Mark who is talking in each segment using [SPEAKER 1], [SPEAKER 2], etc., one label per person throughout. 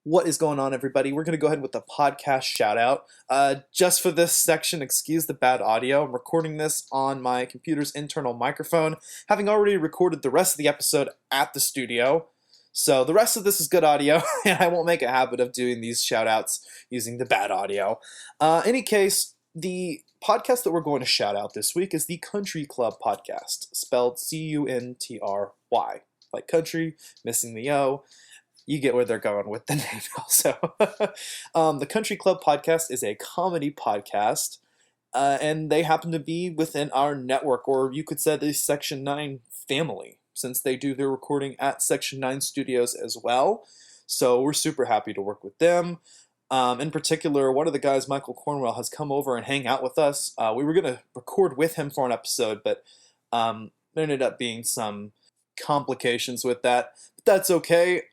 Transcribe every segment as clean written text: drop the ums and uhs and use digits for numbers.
[SPEAKER 1] What is going on, everybody? We're going to go ahead with the podcast shout out. Just for this section, excuse the bad audio. I'm recording this on my computer's internal microphone, having already recorded the rest of the episode at the studio. So the rest of this is good audio, and I won't make a habit of doing these shout outs using the bad audio. Any case, the podcast that we're going to shout out this week is the Country Club Podcast, spelled C-U-N-T-R-Y. Like country, missing the O. You get where they're going with the name also. The Country Club Podcast is a comedy podcast, and they happen to be within our network, or you could say the Section 9 family, since they do their recording at Section 9 Studios as well. So we're super happy to work with them. In particular, one of the guys, Michael Cornwell, has come over and hang out with us. We were going to record with him for an episode, but there ended up being some complications with that. But that's okay.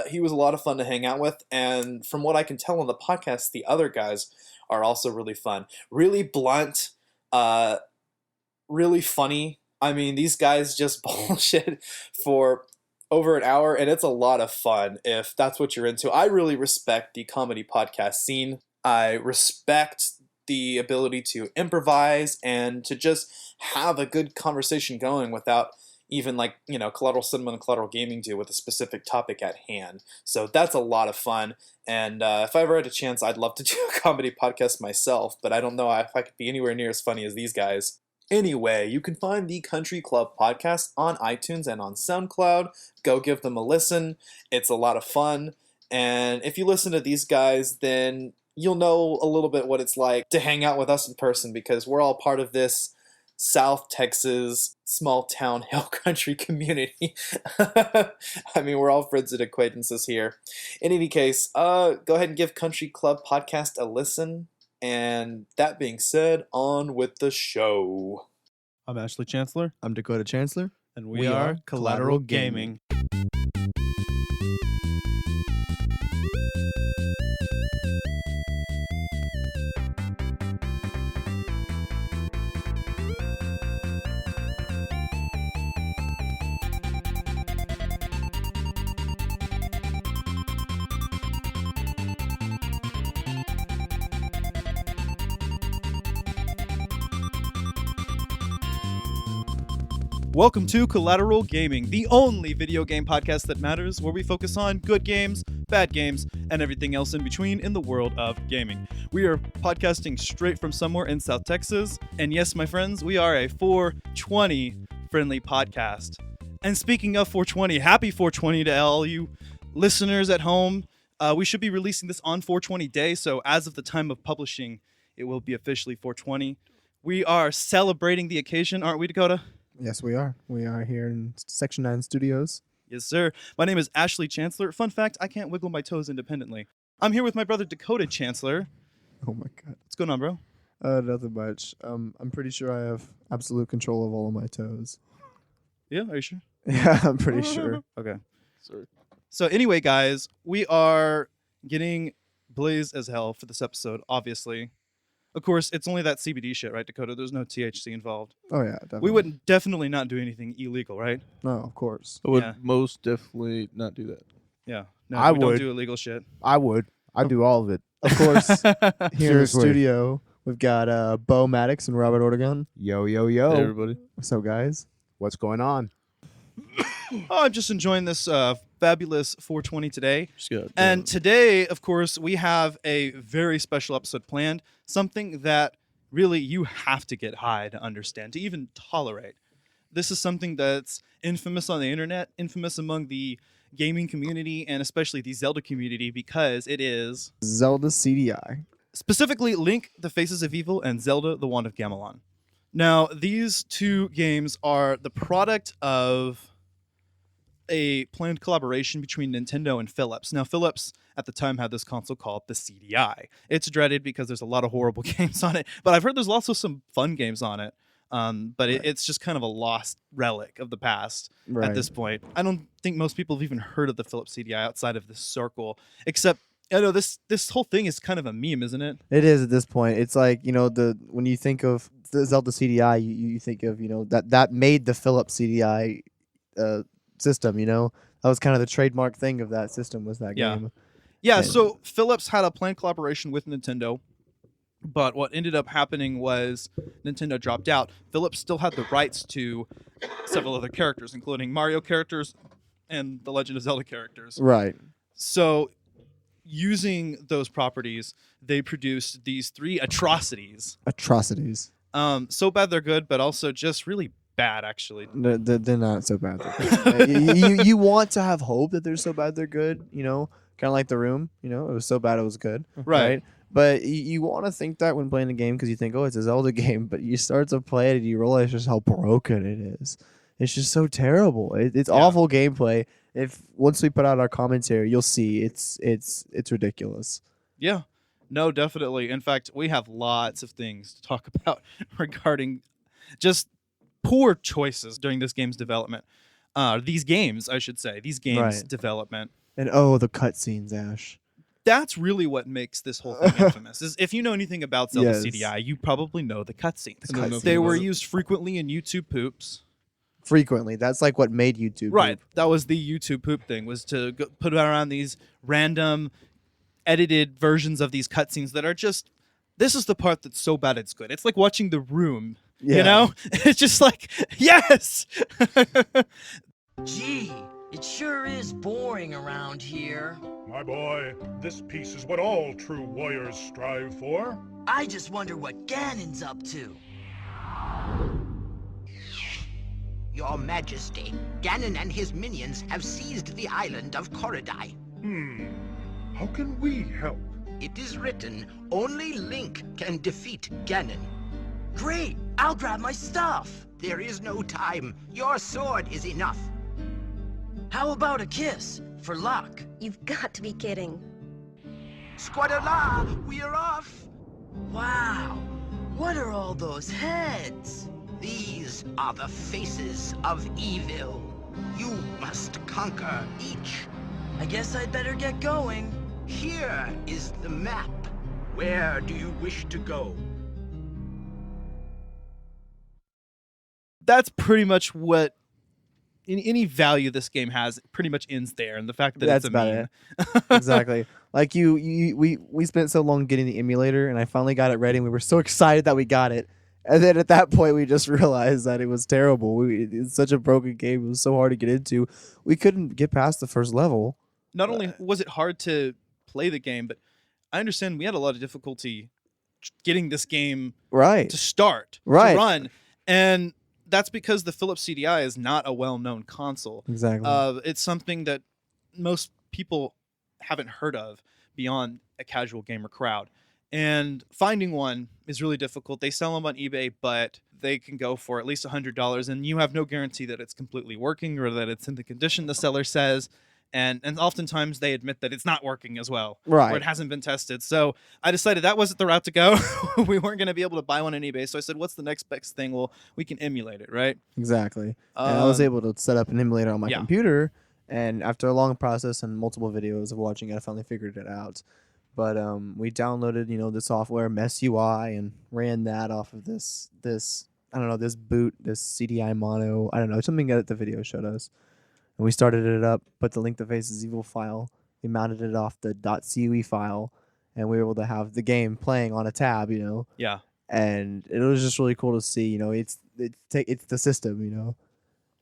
[SPEAKER 1] He was a lot of fun to hang out with, and from what I can tell on the podcast, the other guys are also really fun. Really blunt, really funny. I mean, these guys just bullshit for over an hour, and it's a lot of fun if that's what you're into. I really respect the comedy podcast scene. I respect the ability to improvise and to just have a good conversation going without even like, Collateral Cinema and Collateral Gaming do with a specific topic at hand. So that's a lot of fun. And if I ever had a chance, I'd love to do a comedy podcast myself, but I don't know if I could be anywhere near as funny as these guys. Anyway, you can find the Country Club Podcast on iTunes and on SoundCloud. Go give them a listen. It's a lot of fun. And if you listen to these guys, then you'll know a little bit what it's like to hang out with us in person, because we're all part of this South Texas small town hill country community. I mean, we're all friends and acquaintances here. In any case, go ahead and give Country Club Podcast a listen. And that being said, on with the show.
[SPEAKER 2] I'm Ashley Chancellor.
[SPEAKER 3] I'm Dakota Chancellor.
[SPEAKER 2] And we are Collateral Gaming. Welcome to Collateral Gaming, the only video game podcast that matters, where we focus on good games, bad games, and everything else in between in the world of gaming. We are podcasting straight from somewhere in South Texas, and yes, my friends, we are a 420 friendly podcast. And speaking of 420, happy 420 to all you listeners at home. We should be releasing this on 420 day, so as of the time of publishing, it will be officially 420. We are celebrating the occasion, aren't we, Dakota?
[SPEAKER 3] Yes, we are. We are here in Section 9 Studios.
[SPEAKER 2] Yes, sir. My name is Ashley Chancellor. Fun fact, I can't wiggle my toes independently. I'm here with my brother Dakota Chancellor.
[SPEAKER 3] Oh my god.
[SPEAKER 2] What's going on, bro?
[SPEAKER 3] Nothing much. I'm pretty sure I have absolute control of all of my toes.
[SPEAKER 2] Yeah, are you sure?
[SPEAKER 3] Yeah, I'm pretty sure.
[SPEAKER 2] Okay. Sorry. So anyway, guys, we are getting blazed as hell for this episode, obviously. Of course, it's only that CBD shit, right, Dakota? There's no THC involved.
[SPEAKER 3] Oh, yeah, definitely.
[SPEAKER 2] We would definitely not do anything illegal, right?
[SPEAKER 3] No, of course.
[SPEAKER 4] I would most definitely not do that.
[SPEAKER 2] Yeah. No,
[SPEAKER 4] I
[SPEAKER 2] we
[SPEAKER 4] would.
[SPEAKER 2] don't do illegal shit.
[SPEAKER 4] I would. I'd do all of it.
[SPEAKER 3] Of course, here in the
[SPEAKER 4] Seriously.
[SPEAKER 3] studio, we've got Bo Maddox and Robert Ortegon.
[SPEAKER 4] Yo,
[SPEAKER 2] Oh.
[SPEAKER 4] hey, everybody.
[SPEAKER 3] So, guys.
[SPEAKER 4] What's going on?
[SPEAKER 2] I'm just enjoying this fabulous 420 today.
[SPEAKER 4] Good.
[SPEAKER 2] And today, of course, we have a very special episode planned. Something that really you have to get high to understand, to even tolerate. This is something that's infamous on the internet, infamous among the gaming community, and especially the Zelda community, because it is
[SPEAKER 3] Zelda CDI.
[SPEAKER 2] specifically Link, the Faces of Evil, and Zelda, the Wand of Gamelon. Now, these two games are the product of a planned collaboration between Nintendo and Philips. Now, Philips at the time had this console called the CDI. It's dreaded because there's a lot of horrible games on it, but I've heard there's also some fun games on it. But it's just kind of a lost relic of the past at this point. I don't think most people have even heard of the Philips CDI outside of this circle, except I know this whole thing is kind of a meme, isn't it?
[SPEAKER 3] It is at this point. It's like, when you think of the Zelda CDI, you think of, that made the Philips CDI system, That was kind of the trademark thing of that system, was that game.
[SPEAKER 2] Yeah,
[SPEAKER 3] And-
[SPEAKER 2] so Philips had a planned collaboration with Nintendo, but what ended up happening was Nintendo dropped out. Philips still had the rights to several other characters, including Mario characters and the Legend of Zelda characters.
[SPEAKER 3] Right.
[SPEAKER 2] So, using those properties, they produced these 3 atrocities.
[SPEAKER 3] Atrocities.
[SPEAKER 2] So bad they're good, but also just really bad, actually.
[SPEAKER 3] They're not so bad. They're good. you want to have hope that they're so bad they're good, you know? Kind of like The Room, you know? It was so bad it was good.
[SPEAKER 2] Right.
[SPEAKER 3] But you want to think that when playing the game because you think, oh, it's a Zelda game. But you start to play it and you realize just how broken it is. It's just so terrible. It's awful gameplay. If once we put out our commentary, you'll see it's ridiculous.
[SPEAKER 2] Yeah. No, definitely. In fact, we have lots of things to talk about regarding just poor choices during this game's development. These games
[SPEAKER 3] Right.
[SPEAKER 2] development.
[SPEAKER 3] And oh, the cutscenes, Ash.
[SPEAKER 2] That's really what makes this whole thing infamous. Is if you know anything about Zelda
[SPEAKER 3] Yes.
[SPEAKER 2] CDI, you probably know the cutscenes.
[SPEAKER 3] The cutscenes.
[SPEAKER 2] They were used frequently in YouTube poops.
[SPEAKER 3] Frequently. That's like what made YouTube.
[SPEAKER 2] Right. That was the YouTube poop thing, was to put around these random edited versions of these cutscenes that are just, this is the part that's so bad it's good. It's like watching The Room,
[SPEAKER 3] Yeah.
[SPEAKER 2] you know? It's just like, yes!
[SPEAKER 5] Gee, it sure is boring around here.
[SPEAKER 6] My boy, this peace is what all true warriors strive for.
[SPEAKER 5] I just wonder what Ganon's up to.
[SPEAKER 7] Your Majesty, Ganon and his minions have seized the island of Korodai.
[SPEAKER 6] How can we help?
[SPEAKER 7] It is written, only Link can defeat Ganon.
[SPEAKER 5] Great, I'll grab my stuff.
[SPEAKER 7] There is no time. Your sword is enough.
[SPEAKER 5] How about a kiss, for luck?
[SPEAKER 8] You've got to be kidding.
[SPEAKER 7] Squadala, we are off.
[SPEAKER 5] Wow, what are all those heads?
[SPEAKER 7] These are the faces of evil. You must conquer each.
[SPEAKER 5] I guess I'd better get going.
[SPEAKER 7] Here is the map. Where do you wish to go?
[SPEAKER 2] That's pretty much what any value this game has pretty much ends there, and the fact that
[SPEAKER 3] That's
[SPEAKER 2] it's a
[SPEAKER 3] about
[SPEAKER 2] meme.
[SPEAKER 3] it. Exactly. Like we spent so long getting the emulator, and I finally got it ready, and we were so excited that we got it. And then at that point, we just realized that it was terrible. It's such a broken game. It was so hard to get into. We couldn't get past the first level.
[SPEAKER 2] Not only was it hard to play the game, but I understand we had a lot of difficulty getting this game
[SPEAKER 3] Right.
[SPEAKER 2] to start,
[SPEAKER 3] Right.
[SPEAKER 2] to run, and that's because the Philips CDI is not a well-known console.
[SPEAKER 3] Exactly.
[SPEAKER 2] It's something that most people haven't heard of beyond a casual gamer crowd. And finding one is really difficult. They sell them on eBay, but they can go for at least $100, and you have no guarantee that it's completely working or that it's in the condition the seller says. And oftentimes they admit that it's not working as well,
[SPEAKER 3] Right.
[SPEAKER 2] or it hasn't been tested. So I decided that wasn't the route to go. We weren't going to be able to buy one on eBay. So I said, what's the next best thing? Well, we can emulate it, right?
[SPEAKER 3] Exactly. And I was
[SPEAKER 2] Um,
[SPEAKER 3] able to set up an emulator on my
[SPEAKER 2] yeah.
[SPEAKER 3] computer, and after a long process and multiple videos of watching it, I finally figured it out. But we downloaded, the software Mess UI and ran that off of this I don't know, this boot, this CDI mono, I don't know, something that the video showed us. And we started it up, put the Link the Faces Evil file, we mounted it off the .cue file, and we were able to have the game playing on a tab,
[SPEAKER 2] Yeah.
[SPEAKER 3] and it was just really cool to see. It's the system.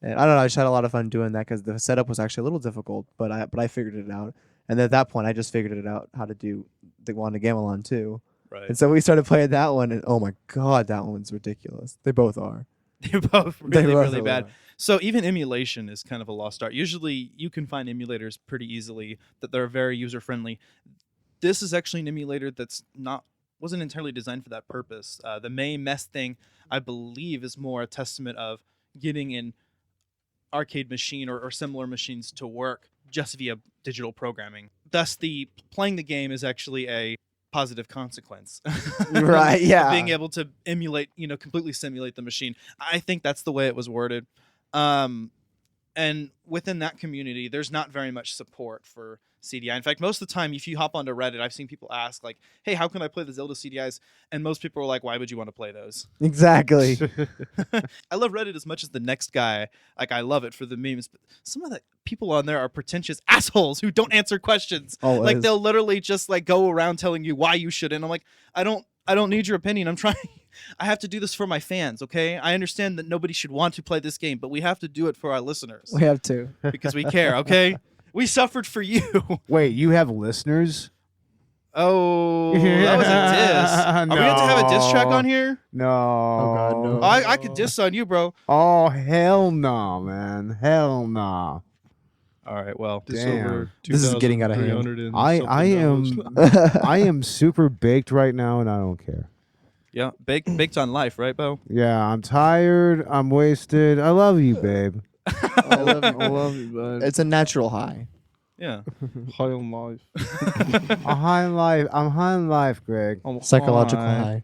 [SPEAKER 3] And I don't know. I just had a lot of fun doing that because the setup was actually a little difficult, but I figured it out. And at that point, I just figured it out how to do the one to Gamelon too.
[SPEAKER 2] Right.
[SPEAKER 3] And so we started playing that one, and oh my god, that one's ridiculous. They both are.
[SPEAKER 2] They're both
[SPEAKER 3] They
[SPEAKER 2] really,
[SPEAKER 3] both
[SPEAKER 2] really
[SPEAKER 3] are.
[SPEAKER 2] bad. So even emulation is kind of a lost art. Usually you can find emulators pretty easily that they're very user-friendly. This is actually an emulator that's wasn't entirely designed for that purpose. The May Mess thing, I believe, is more a testament of getting an arcade machine or similar machines to work just via digital programming. Thus, playing the game is actually a positive consequence.
[SPEAKER 3] Right, yeah.
[SPEAKER 2] Being able to emulate, completely simulate the machine. I think that's the way it was worded. And within that community, there's not very much support for CDI. In fact, most of the time, if you hop onto Reddit, I've seen people ask like, "Hey, how can I play the Zelda CDIs?" And most people are like, "Why would you want to play those?"
[SPEAKER 3] Exactly.
[SPEAKER 2] I love Reddit as much as the next guy. Like, I love it for the memes, but some of the people on there are pretentious assholes who don't answer questions.
[SPEAKER 3] Always.
[SPEAKER 2] Like, they'll literally just like go around telling you why you shouldn't. I'm like, I don't need your opinion. I'm trying. I have to do this for my fans, okay? I understand that nobody should want to play this game, but we have to do it for our listeners
[SPEAKER 3] We have to.
[SPEAKER 2] because we care, okay? We suffered for you.
[SPEAKER 4] Wait, you have listeners?
[SPEAKER 2] Oh, that was a diss. Are we going to have a diss track on here?
[SPEAKER 4] No.
[SPEAKER 3] Oh, God, no.
[SPEAKER 2] I could diss on you, bro.
[SPEAKER 4] Oh, hell no, man. Hell no.
[SPEAKER 2] All right, well.
[SPEAKER 6] This
[SPEAKER 4] Damn.
[SPEAKER 6] over
[SPEAKER 3] This is getting out of hand.
[SPEAKER 6] 2,300 and
[SPEAKER 4] I
[SPEAKER 6] something
[SPEAKER 4] am
[SPEAKER 6] dollars.
[SPEAKER 4] I am super baked right now, and I don't care.
[SPEAKER 2] Yeah, baked on life, right, Bo?
[SPEAKER 4] Yeah, I'm tired. I'm wasted. I love you, babe.
[SPEAKER 6] I love you, bud.
[SPEAKER 3] It's a natural high.
[SPEAKER 2] Yeah.
[SPEAKER 6] High on life.
[SPEAKER 4] I'm high in life. I'm high in life, Greg.
[SPEAKER 6] I'm
[SPEAKER 3] Psychological
[SPEAKER 6] high.
[SPEAKER 3] high.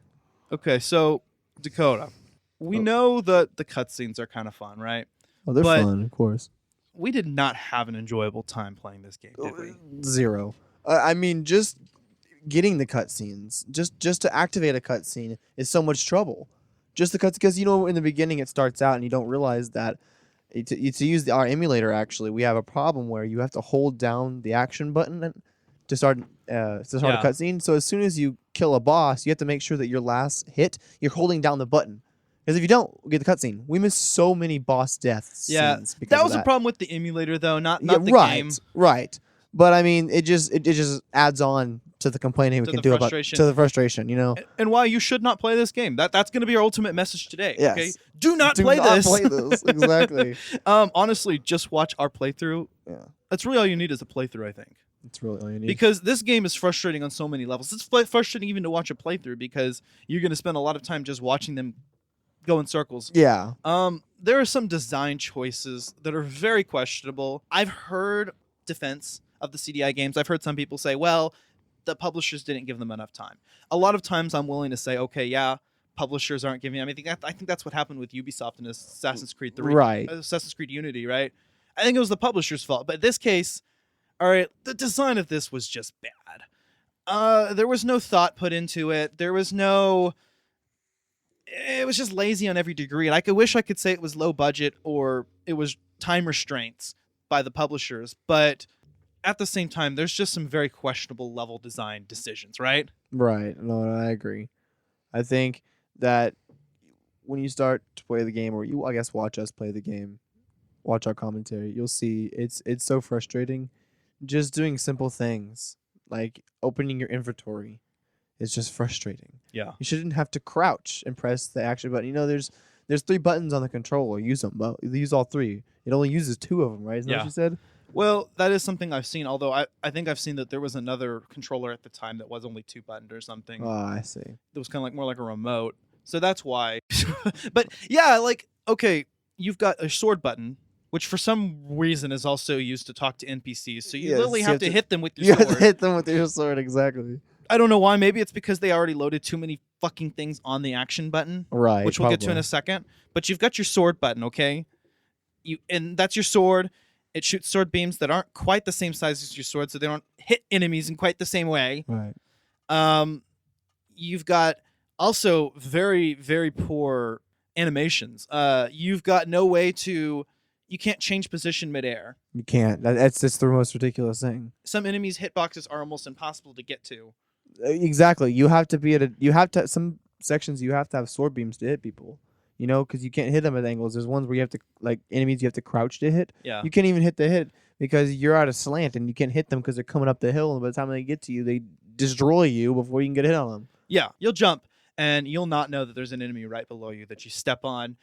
[SPEAKER 2] Okay, so Dakota, we know that the cutscenes are kind of fun, right?
[SPEAKER 3] Oh, they're
[SPEAKER 2] But-
[SPEAKER 3] fun, of course.
[SPEAKER 2] We did not have an enjoyable time playing this game, did we?
[SPEAKER 3] Zero. I mean, just getting the cutscenes, just to activate a cutscene is so much trouble. Just the cuts, because in the beginning it starts out and you don't realize that to use our emulator. Actually, we have a problem where you have to hold down the action button to start a cutscene. So as soon as you kill a boss, you have to make sure that your last hit you're holding down the button. Because if you don't, we get the cutscene. We miss so many boss deaths.
[SPEAKER 2] Yeah,
[SPEAKER 3] scenes because
[SPEAKER 2] that
[SPEAKER 3] of
[SPEAKER 2] was a problem with the emulator, though, not the
[SPEAKER 3] right,
[SPEAKER 2] game.
[SPEAKER 3] right. But I mean, it just adds on to the complaining we
[SPEAKER 2] To
[SPEAKER 3] can
[SPEAKER 2] the
[SPEAKER 3] do
[SPEAKER 2] frustration.
[SPEAKER 3] to the frustration.
[SPEAKER 2] And why you should not play this game. That's going to be our ultimate message today.
[SPEAKER 3] Yes.
[SPEAKER 2] Okay, do not
[SPEAKER 3] Do
[SPEAKER 2] play
[SPEAKER 3] not
[SPEAKER 2] this.
[SPEAKER 3] play this. Exactly.
[SPEAKER 2] Honestly, just watch our playthrough.
[SPEAKER 3] Yeah,
[SPEAKER 2] That's really all you need is a playthrough, I think.
[SPEAKER 3] it's really all you need.
[SPEAKER 2] Because this game is frustrating on so many levels. It's frustrating even to watch a playthrough because you're going to spend a lot of time just watching them go in circles.
[SPEAKER 3] Yeah,
[SPEAKER 2] There are some design choices that are very questionable. I've heard defense of the CDI games. I've heard some people say, well, the publishers didn't give them enough time. A lot of times I'm willing to say, okay, yeah, publishers aren't giving them anything. I think that's what happened with Ubisoft and Assassin's Creed 3.
[SPEAKER 3] Right.
[SPEAKER 2] Assassin's Creed Unity, right? I think it was the publisher's fault. But in this case, all right, the design of this was just bad. There was no thought put into it. It was just lazy on every degree. And I wish I could say it was low budget or it was time restraints by the publishers. But at the same time, there's just some very questionable level design decisions, right?
[SPEAKER 3] right. No, I agree. I think that when you start to play the game, or I guess watch us play the game, watch our commentary, you'll see it's so frustrating. Just doing simple things like opening your inventory is just frustrating.
[SPEAKER 2] Yeah.
[SPEAKER 3] You shouldn't have to crouch and press the action button. There's 3 buttons on the controller. Use them. Well, use all 3. It only uses 2 of them, right? Isn't that
[SPEAKER 2] Yeah.
[SPEAKER 3] what you said?
[SPEAKER 2] Well, that is something I've seen, although I think I've seen that there was another controller at the time that was only 2 buttons or something.
[SPEAKER 3] Oh, I see.
[SPEAKER 2] That was kind of more like a remote. So that's why. But yeah, okay, you've got a sword button, which for some reason is also used to talk to NPCs. So you
[SPEAKER 3] Yes,
[SPEAKER 2] literally
[SPEAKER 3] you
[SPEAKER 2] have
[SPEAKER 3] have
[SPEAKER 2] to
[SPEAKER 3] to-
[SPEAKER 2] hit them with
[SPEAKER 3] You
[SPEAKER 2] your
[SPEAKER 3] have to
[SPEAKER 2] sword.
[SPEAKER 3] hit them with your sword, exactly.
[SPEAKER 2] I don't know why. Maybe it's because they already loaded too many fucking things on the action button,
[SPEAKER 3] Right.
[SPEAKER 2] which we'll get to in a second. But you've got your sword button, okay? And that's your sword. It shoots sword beams that aren't quite the same size as your sword, so they don't hit enemies in quite the same way.
[SPEAKER 3] Right.
[SPEAKER 2] You've got also very, very poor animations. You've got no way to... You can't change position midair.
[SPEAKER 3] You can't. That's just the most ridiculous thing.
[SPEAKER 2] Some enemies' hitboxes are almost impossible to get to.
[SPEAKER 3] Exactly. You have to be some sections you have to have sword beams to hit people. Because you can't hit them at angles. There's ones where you have to, like, enemies you have to crouch to hit.
[SPEAKER 2] Yeah.
[SPEAKER 3] You can't even hit the hit because you're at a slant and you can't hit them because they're coming up the hill. And by the time they get to you, they destroy you before you can get a hit on them.
[SPEAKER 2] Yeah, you'll jump and you'll not know that there's an enemy right below you that you step on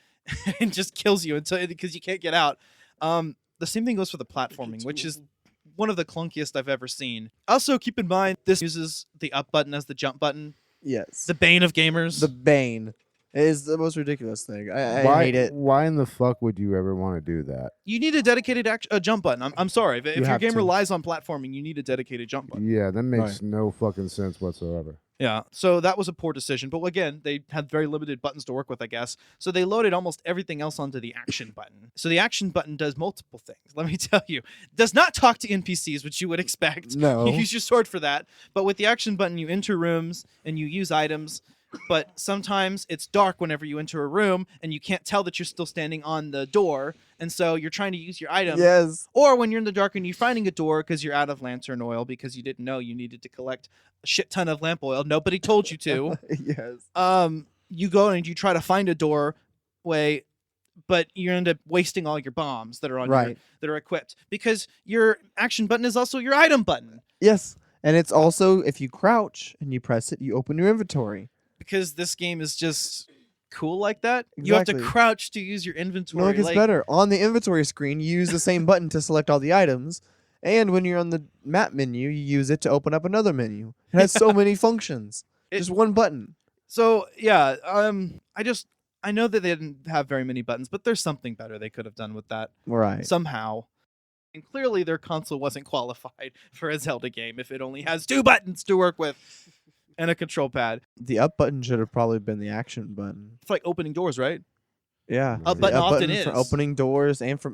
[SPEAKER 2] and just kills you because you can't get out. The same thing goes for the platforming, which is one of the clunkiest I've ever seen. Also, keep in mind, this uses the up button as the jump button.
[SPEAKER 3] Yes.
[SPEAKER 2] The bane of gamers.
[SPEAKER 3] The bane. It is the most ridiculous thing. I
[SPEAKER 4] why,
[SPEAKER 3] hate it.
[SPEAKER 4] Why in the fuck would you ever want to do that?
[SPEAKER 2] You need a dedicated jump button. I'm sorry. If your
[SPEAKER 3] have
[SPEAKER 2] game
[SPEAKER 3] to.
[SPEAKER 2] relies on platforming, you need a dedicated jump button.
[SPEAKER 4] Yeah, that makes
[SPEAKER 3] Right.
[SPEAKER 4] no fucking sense whatsoever.
[SPEAKER 2] Yeah, so that was a poor decision. But again, they had very limited buttons to work with, I guess. So they loaded almost everything else onto the action button. So the action button does multiple things. Let me tell you. It does not talk to NPCs, which you would expect.
[SPEAKER 3] No.
[SPEAKER 2] You use your sword for that. But with the action button, you enter rooms and you use items. But sometimes it's dark whenever you enter a room and you can't tell that you're still standing on the door. And so you're trying to use your item.
[SPEAKER 3] Yes.
[SPEAKER 2] Or when you're in the dark and you're finding a door because you're out of lantern oil because you didn't know you needed to collect a shit ton of lamp oil. Nobody told you to.
[SPEAKER 3] Yes.
[SPEAKER 2] You go and you try to find a doorway, but you end up wasting all your bombs that are on
[SPEAKER 3] Right.
[SPEAKER 2] that are equipped because your action button is also your item button.
[SPEAKER 3] Yes. And it's also, if you crouch and you press it, you open your inventory.
[SPEAKER 2] Because this game is just cool like that. You have to
[SPEAKER 3] Exactly.
[SPEAKER 2] crouch to use your inventory.
[SPEAKER 3] No, it gets better. On the inventory screen, you use the same button to select all the items. And when you're on the map menu, you use it to open up another menu. It has so many functions. Just one button.
[SPEAKER 2] So yeah, I know that they didn't have very many buttons, but there's something better they could have done with that
[SPEAKER 3] Right.
[SPEAKER 2] somehow. And clearly their console wasn't qualified for a Zelda game if it only has 2 buttons to work with and a control pad.
[SPEAKER 3] The up button should have probably been the action button.
[SPEAKER 2] It's like opening doors, right?
[SPEAKER 3] Yeah.
[SPEAKER 2] Up
[SPEAKER 3] The
[SPEAKER 2] button often
[SPEAKER 3] button
[SPEAKER 2] is.
[SPEAKER 3] for opening doors and for...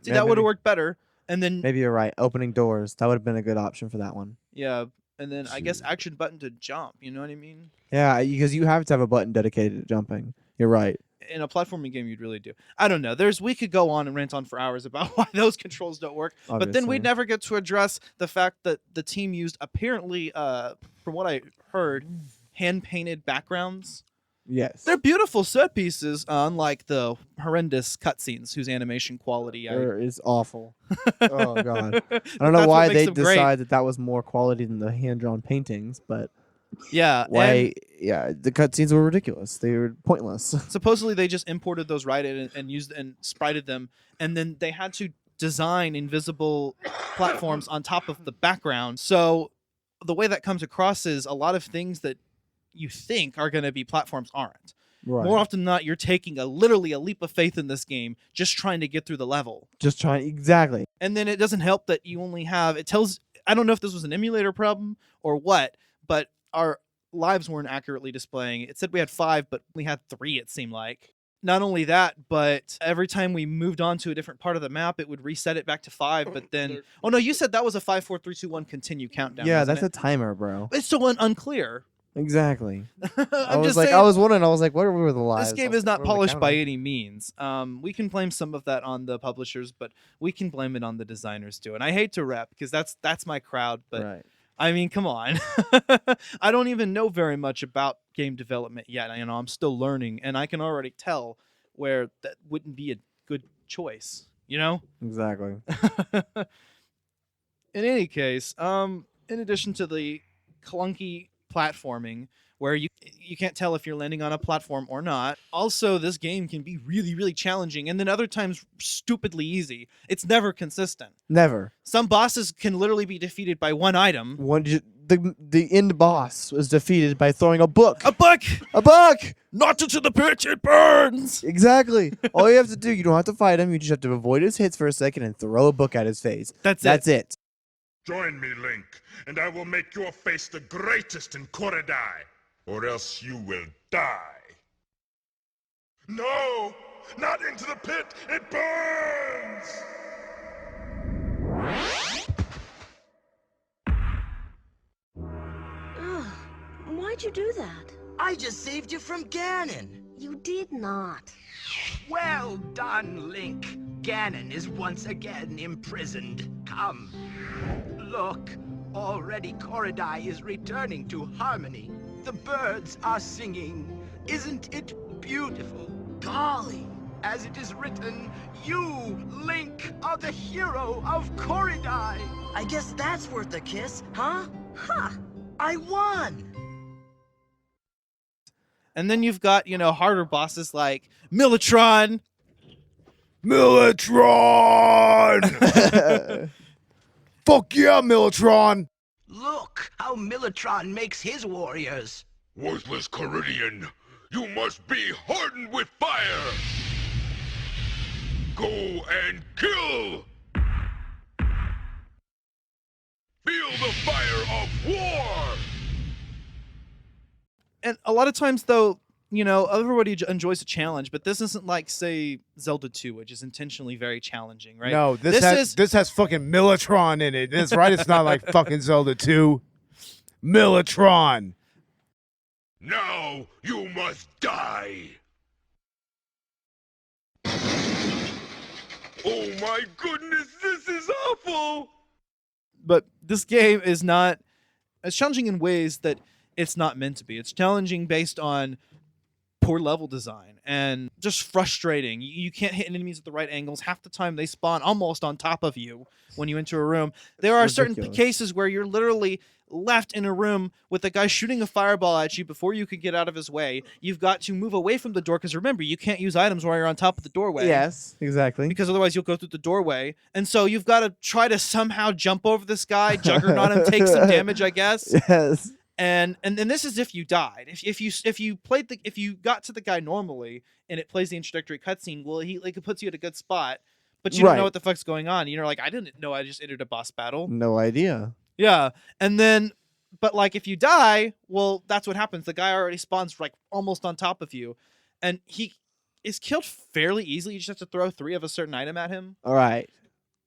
[SPEAKER 2] See,
[SPEAKER 3] Yeah,
[SPEAKER 2] that would have
[SPEAKER 3] maybe-
[SPEAKER 2] worked better. And then
[SPEAKER 3] Maybe you're right. Opening doors. That would have been a good option for that one.
[SPEAKER 2] yeah, and then I guess action button to jump. You know what I mean?
[SPEAKER 3] Yeah, because you have to have a button dedicated to jumping. You're right.
[SPEAKER 2] In a platforming game, you'd really do. I don't know. We could go on and rant on for hours about why those controls don't work. But then
[SPEAKER 3] Obviously.
[SPEAKER 2] we'd never get to address the fact that the team used apparently, from what I heard, hand-painted backgrounds.
[SPEAKER 3] Yes.
[SPEAKER 2] They're beautiful set pieces, unlike the horrendous cutscenes whose animation quality
[SPEAKER 3] Is awful. Oh, God. I don't know
[SPEAKER 2] That's what
[SPEAKER 3] why
[SPEAKER 2] makes
[SPEAKER 3] they
[SPEAKER 2] them great.
[SPEAKER 3] decide that was more quality than the hand-drawn paintings, but
[SPEAKER 2] Yeah.
[SPEAKER 3] why? Yeah, the cutscenes were ridiculous. They were pointless.
[SPEAKER 2] Supposedly they just imported those right in and used and sprited them, and then they had to design invisible platforms on top of the background. So the way that comes across is a lot of things that you think are going to be platforms aren't.
[SPEAKER 3] Right.
[SPEAKER 2] More often than not, you're taking literally a leap of faith in this game, just trying to get through the level.
[SPEAKER 3] Just trying exactly.
[SPEAKER 2] And then it doesn't help that you only have, it tells, I don't know if this was an emulator problem or what, but our lives weren't accurately displaying. It said we had 5, but we had 3, it seemed like. Not only that, but every time we moved on to a different part of the map, it would reset it back to 5, but then, oh no, you said that was a 5, 4, 3, 2, 1 continue countdown.
[SPEAKER 3] Yeah,
[SPEAKER 2] wasn't
[SPEAKER 3] that's
[SPEAKER 2] it?
[SPEAKER 3] a timer, bro.
[SPEAKER 2] It's so unclear.
[SPEAKER 3] Exactly.
[SPEAKER 2] I'm
[SPEAKER 3] was
[SPEAKER 2] just
[SPEAKER 3] like,
[SPEAKER 2] saying,
[SPEAKER 3] I was wondering. I was like, what were the lives?
[SPEAKER 2] this game is not polished by any means. We can blame some of that on the publishers, but we can blame it on the designers too. And I hate to rep because that's my crowd, but
[SPEAKER 3] Right.
[SPEAKER 2] I mean, come on. I don't even know very much about game development yet. I'm still learning, and I can already tell where that wouldn't be a good choice.
[SPEAKER 3] Exactly.
[SPEAKER 2] In any case, in addition to the clunky platforming where you can't tell if you're landing on a platform or not, also this game can be really, really challenging, and then other times stupidly easy. It's never consistent.
[SPEAKER 3] Never.
[SPEAKER 2] Some bosses can literally be defeated by one item.
[SPEAKER 3] The end boss was defeated by throwing a book.
[SPEAKER 2] A book!
[SPEAKER 3] A book!
[SPEAKER 2] Not into the pit, it burns!
[SPEAKER 3] Exactly. All you have to do, you don't have to fight him. You just have to avoid his hits for a second and throw a book at his face.
[SPEAKER 2] That's
[SPEAKER 3] it.
[SPEAKER 6] Join me, Link, and I will make your face the greatest in Korodai, or else you will die. No! Not into the pit! It burns!
[SPEAKER 8] Ugh, why'd you do that?
[SPEAKER 7] I just saved you from Ganon.
[SPEAKER 8] You did not.
[SPEAKER 7] Well done, Link. Ganon is once again imprisoned. Come. Look, already Korodai is returning to harmony. The birds are singing. Isn't it beautiful? Golly, as it is written, you, Link, are the hero of Korodai.
[SPEAKER 5] I guess that's worth a kiss, huh?
[SPEAKER 7] Ha! I won!
[SPEAKER 2] And then you've got, harder bosses like Militron.
[SPEAKER 4] Militron! Fuck yeah, Militron!
[SPEAKER 7] Look how Militron makes his warriors.
[SPEAKER 6] Worthless Caridian, you must be hardened with fire! Go and kill! Feel the fire of war!
[SPEAKER 2] And a lot of times, though, everybody enjoys a challenge, but this isn't like, say, Zelda 2, which is intentionally very challenging, right?
[SPEAKER 4] No, this has fucking Militron in it. That's right. It's not like fucking Zelda 2. Militron.
[SPEAKER 6] Now you must die! Oh my goodness, this is awful!
[SPEAKER 2] But this game is not as challenging in ways that it's not meant to be. It's challenging based on poor level design and just frustrating. You can't hit enemies at the right angles. Half the time they spawn almost on top of you when you enter a room. There are certain cases where you're literally left in a room with a guy shooting a fireball at you before you can get out of his way. You've got to move away from the door because remember, you can't use items while you're on top of the doorway.
[SPEAKER 3] Yes, exactly.
[SPEAKER 2] Because otherwise you'll go through the doorway. And so you've got to try to somehow jump over this guy, juggernaut him, take some damage, I guess.
[SPEAKER 3] Yes.
[SPEAKER 2] And this is if you died. If you got to the guy normally and it plays the introductory cutscene, well, it puts you at a good spot, but you don't know what the fuck's going on. You're like, I didn't know I just entered a boss battle.
[SPEAKER 3] No idea.
[SPEAKER 2] Yeah, and then, but like if you die, well, that's what happens. The guy already spawns like almost on top of you, and he is killed fairly easily. You just have to throw 3 of a certain item at him.
[SPEAKER 3] All right.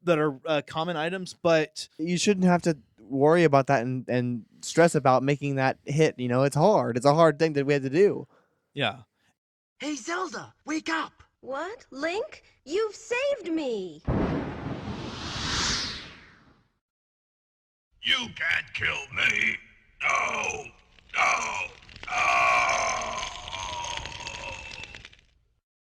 [SPEAKER 2] That are common items, but
[SPEAKER 3] you shouldn't have to worry about that and stress about making that hit. It's hard. It's a hard thing that we had to do.
[SPEAKER 2] Yeah.
[SPEAKER 5] Hey, Zelda, wake up!
[SPEAKER 8] What? Link? You've saved me!
[SPEAKER 6] You can't kill me! No! No! No!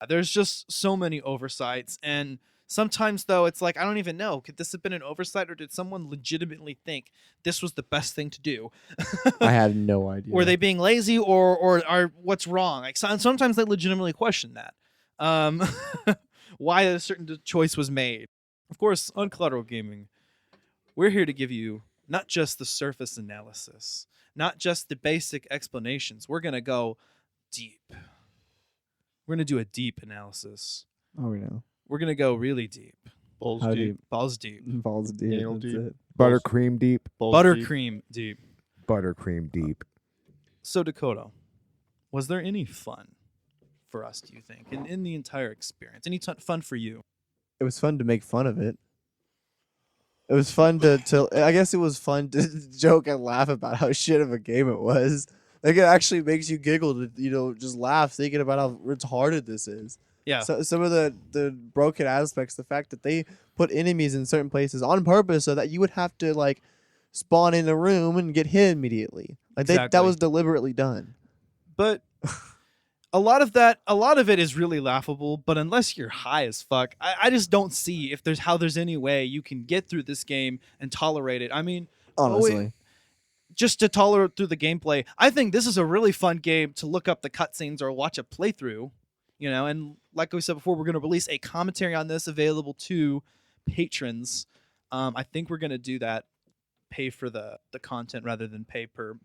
[SPEAKER 2] There's just so many oversights, and sometimes, though, it's like, I don't even know. Could this have been an oversight, or did someone legitimately think this was the best thing to do?
[SPEAKER 3] I had no idea.
[SPEAKER 2] Were they being lazy, or are what's wrong? Like sometimes they legitimately question that. Why a certain choice was made. Of course, on Collateral Gaming, we're here to give you not just the surface analysis, not just the basic explanations. We're going to go deep. We're going to do a deep analysis.
[SPEAKER 3] Oh, we know.
[SPEAKER 2] We're going to go really deep.
[SPEAKER 4] Balls
[SPEAKER 3] How
[SPEAKER 4] deep.
[SPEAKER 3] deep?
[SPEAKER 2] Balls deep.
[SPEAKER 3] Balls deep.
[SPEAKER 4] Anal
[SPEAKER 3] That's
[SPEAKER 4] deep.
[SPEAKER 3] it.
[SPEAKER 4] Buttercream deep.
[SPEAKER 2] Buttercream deep.
[SPEAKER 4] Buttercream deep.
[SPEAKER 2] So, Dakota, was there any fun for us, do you think, in the entire experience? Any fun for you?
[SPEAKER 3] It was fun to make fun of it. It was fun to I guess it was fun to joke and laugh about how shit of a game it was. Like, it actually makes you giggle to, just laugh thinking about how retarded this is.
[SPEAKER 2] Yeah.
[SPEAKER 3] So some of the broken aspects, the fact that they put enemies in certain places on purpose so that you would have to, like, spawn in a room and get hit immediately. Like, that was deliberately done.
[SPEAKER 2] But a lot of it is really laughable, but unless you're high as fuck, I just don't see how there's any way you can get through this game and tolerate it. I mean,
[SPEAKER 3] Honestly.
[SPEAKER 2] just to tolerate through the gameplay, I think this is a really fun game to look up the cutscenes or watch a playthrough, and like we said before, we're going to release a commentary on this available to patrons. I think we're going to do that, pay for the content rather than pay per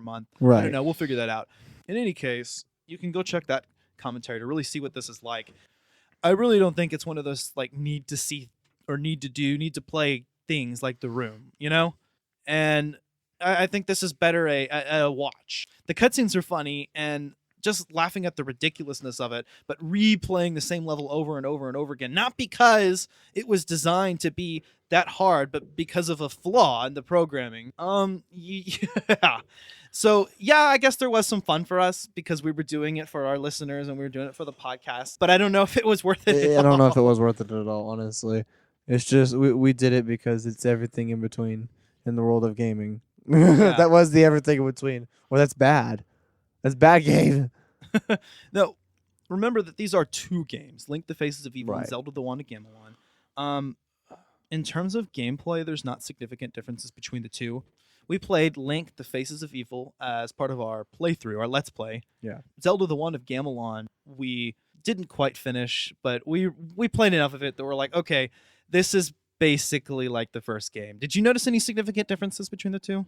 [SPEAKER 2] month.
[SPEAKER 3] Right.
[SPEAKER 2] I don't know. We'll figure that out. In any case, you can go check that commentary to really see what this is like. I really don't think it's one of those like need to see or need to play things like The Room, And I think this is better a watch. The cutscenes are funny and just laughing at the ridiculousness of it, but replaying the same level over and over and over again. Not because it was designed to be that hard, but because of a flaw in the programming. Yeah. So, yeah, I guess there was some fun for us because we were doing it for our listeners and we were doing it for the podcast. But I don't know if it was worth it.
[SPEAKER 3] I don't know if it was worth it at all, honestly. It's just we did it because it's everything in between in the world of gaming.
[SPEAKER 2] Yeah.
[SPEAKER 3] That was the everything in between. Well, that's bad. That's bad game.
[SPEAKER 2] No, remember that these are 2 games, Link the Faces of Evil and
[SPEAKER 3] Right.
[SPEAKER 2] Zelda the Wand of Gamelon. In terms of gameplay, there's not significant differences between the 2. We played Link the Faces of Evil as part of our playthrough, our Let's Play.
[SPEAKER 3] Yeah.
[SPEAKER 2] Zelda the Wand of Gamelon, we didn't quite finish, but we played enough of it that we're like, okay, this is basically like the first game. Did you notice any significant differences between the 2?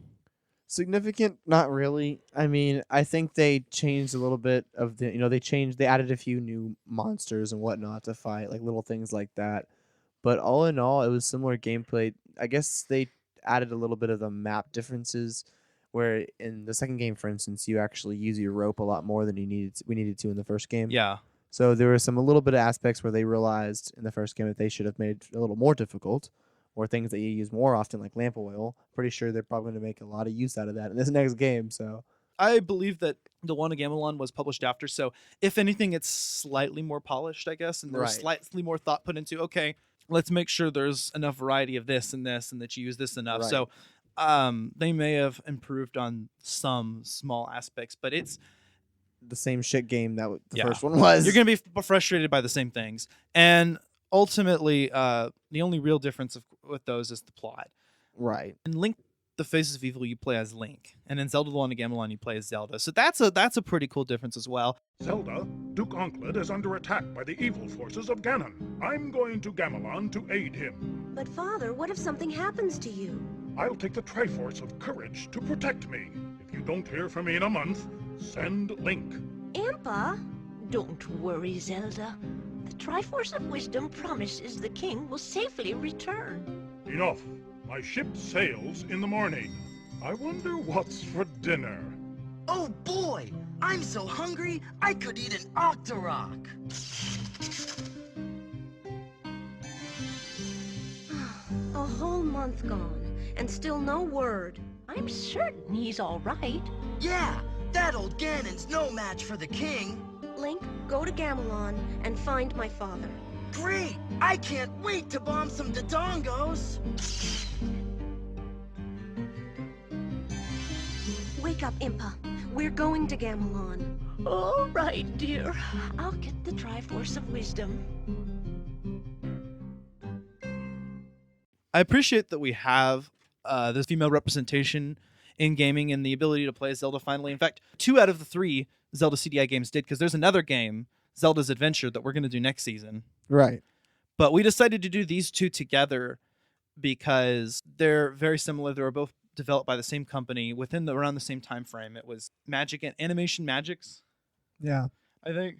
[SPEAKER 3] Significant? Not really. I mean, I think they changed a little bit of the, they added a few new monsters and whatnot to fight, like little things like that. But all in all, it was similar gameplay. I guess they added a little bit of the map differences, where in the second game, for instance, you actually use your rope a lot more than we needed to in the first game.
[SPEAKER 2] Yeah.
[SPEAKER 3] So there were a little bit of aspects where they realized in the first game that they should have made a little more difficult, or things that you use more often, like lamp oil. Pretty sure they're probably going to make a lot of use out of that in this next game. So
[SPEAKER 2] I believe that the one of Gamelon was published after, so if anything, it's slightly more polished, I guess, and there's
[SPEAKER 3] Right.
[SPEAKER 2] slightly more thought put into, okay, let's make sure there's enough variety of this, and that you use this enough.
[SPEAKER 3] Right.
[SPEAKER 2] So they may have improved on some small aspects, but it's
[SPEAKER 3] the same shit game that the
[SPEAKER 2] Yeah.
[SPEAKER 3] first one was.
[SPEAKER 2] you're going to be frustrated by the same things. And ultimately, the only real difference with those is the plot.
[SPEAKER 3] right.
[SPEAKER 2] In Link, the Faces of Evil, you play as Link, and in Zelda: The One of Gamelon, you play as Zelda. So that's a pretty cool difference as well.
[SPEAKER 6] Zelda, Duke Onkled is under attack by the evil forces of Ganon. I'm going to Gamelon to aid him.
[SPEAKER 8] But Father, what if something happens to you?
[SPEAKER 6] I'll take the Triforce of Courage to protect me. If you don't hear from me in a month, send Link.
[SPEAKER 8] Impa?
[SPEAKER 9] Don't worry, Zelda. The Triforce of Wisdom promises the king will safely return.
[SPEAKER 6] Enough. My ship sails in the morning. I wonder what's for dinner.
[SPEAKER 5] Oh boy! I'm so hungry, I could eat an Octorok!
[SPEAKER 8] A whole month gone, and still no word.
[SPEAKER 9] I'm certain he's all right.
[SPEAKER 5] Yeah, that old Ganon's no match for the king.
[SPEAKER 8] Link, go to Gamelon and find my father.
[SPEAKER 5] Great! I can't wait to bomb some Dodongos!
[SPEAKER 8] Wake up, Impa. We're going to Gamelon.
[SPEAKER 9] All right, dear. I'll get the Triforce of Wisdom.
[SPEAKER 2] I appreciate that we have this female representation in gaming and the ability to play Zelda finally. In fact, 2 out of the 3 Zelda CDI games did, because there's another game, Zelda's Adventure, that we're going to do next season.
[SPEAKER 3] Right.
[SPEAKER 2] But we decided to do these 2 together because they're very similar. They were both developed by the same company within around the same time frame. It was Magic and Animation Magics,
[SPEAKER 3] Yeah.
[SPEAKER 2] I think.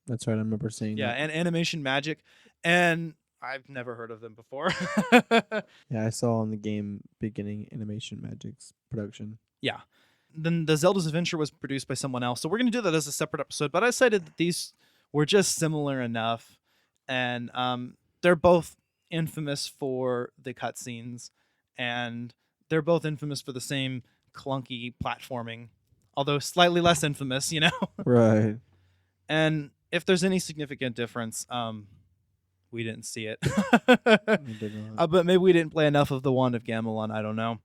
[SPEAKER 3] That's right. I remember seeing
[SPEAKER 2] Yeah,
[SPEAKER 3] that.
[SPEAKER 2] and Animation Magic. And I've never heard of them before.
[SPEAKER 3] Yeah, I saw on the game beginning Animation Magic's production.
[SPEAKER 2] Yeah. Then the Zelda's Adventure was produced by someone else. So we're going to do that as a separate episode. But I decided that these were just similar enough. And they're both infamous for the cutscenes. And they're both infamous for the same clunky platforming. Although slightly less infamous, you know?
[SPEAKER 3] Right.
[SPEAKER 2] And if there's any significant difference, we didn't see it.
[SPEAKER 3] We did not.
[SPEAKER 2] But maybe we didn't play enough of the Wand of Gamelon. I don't know.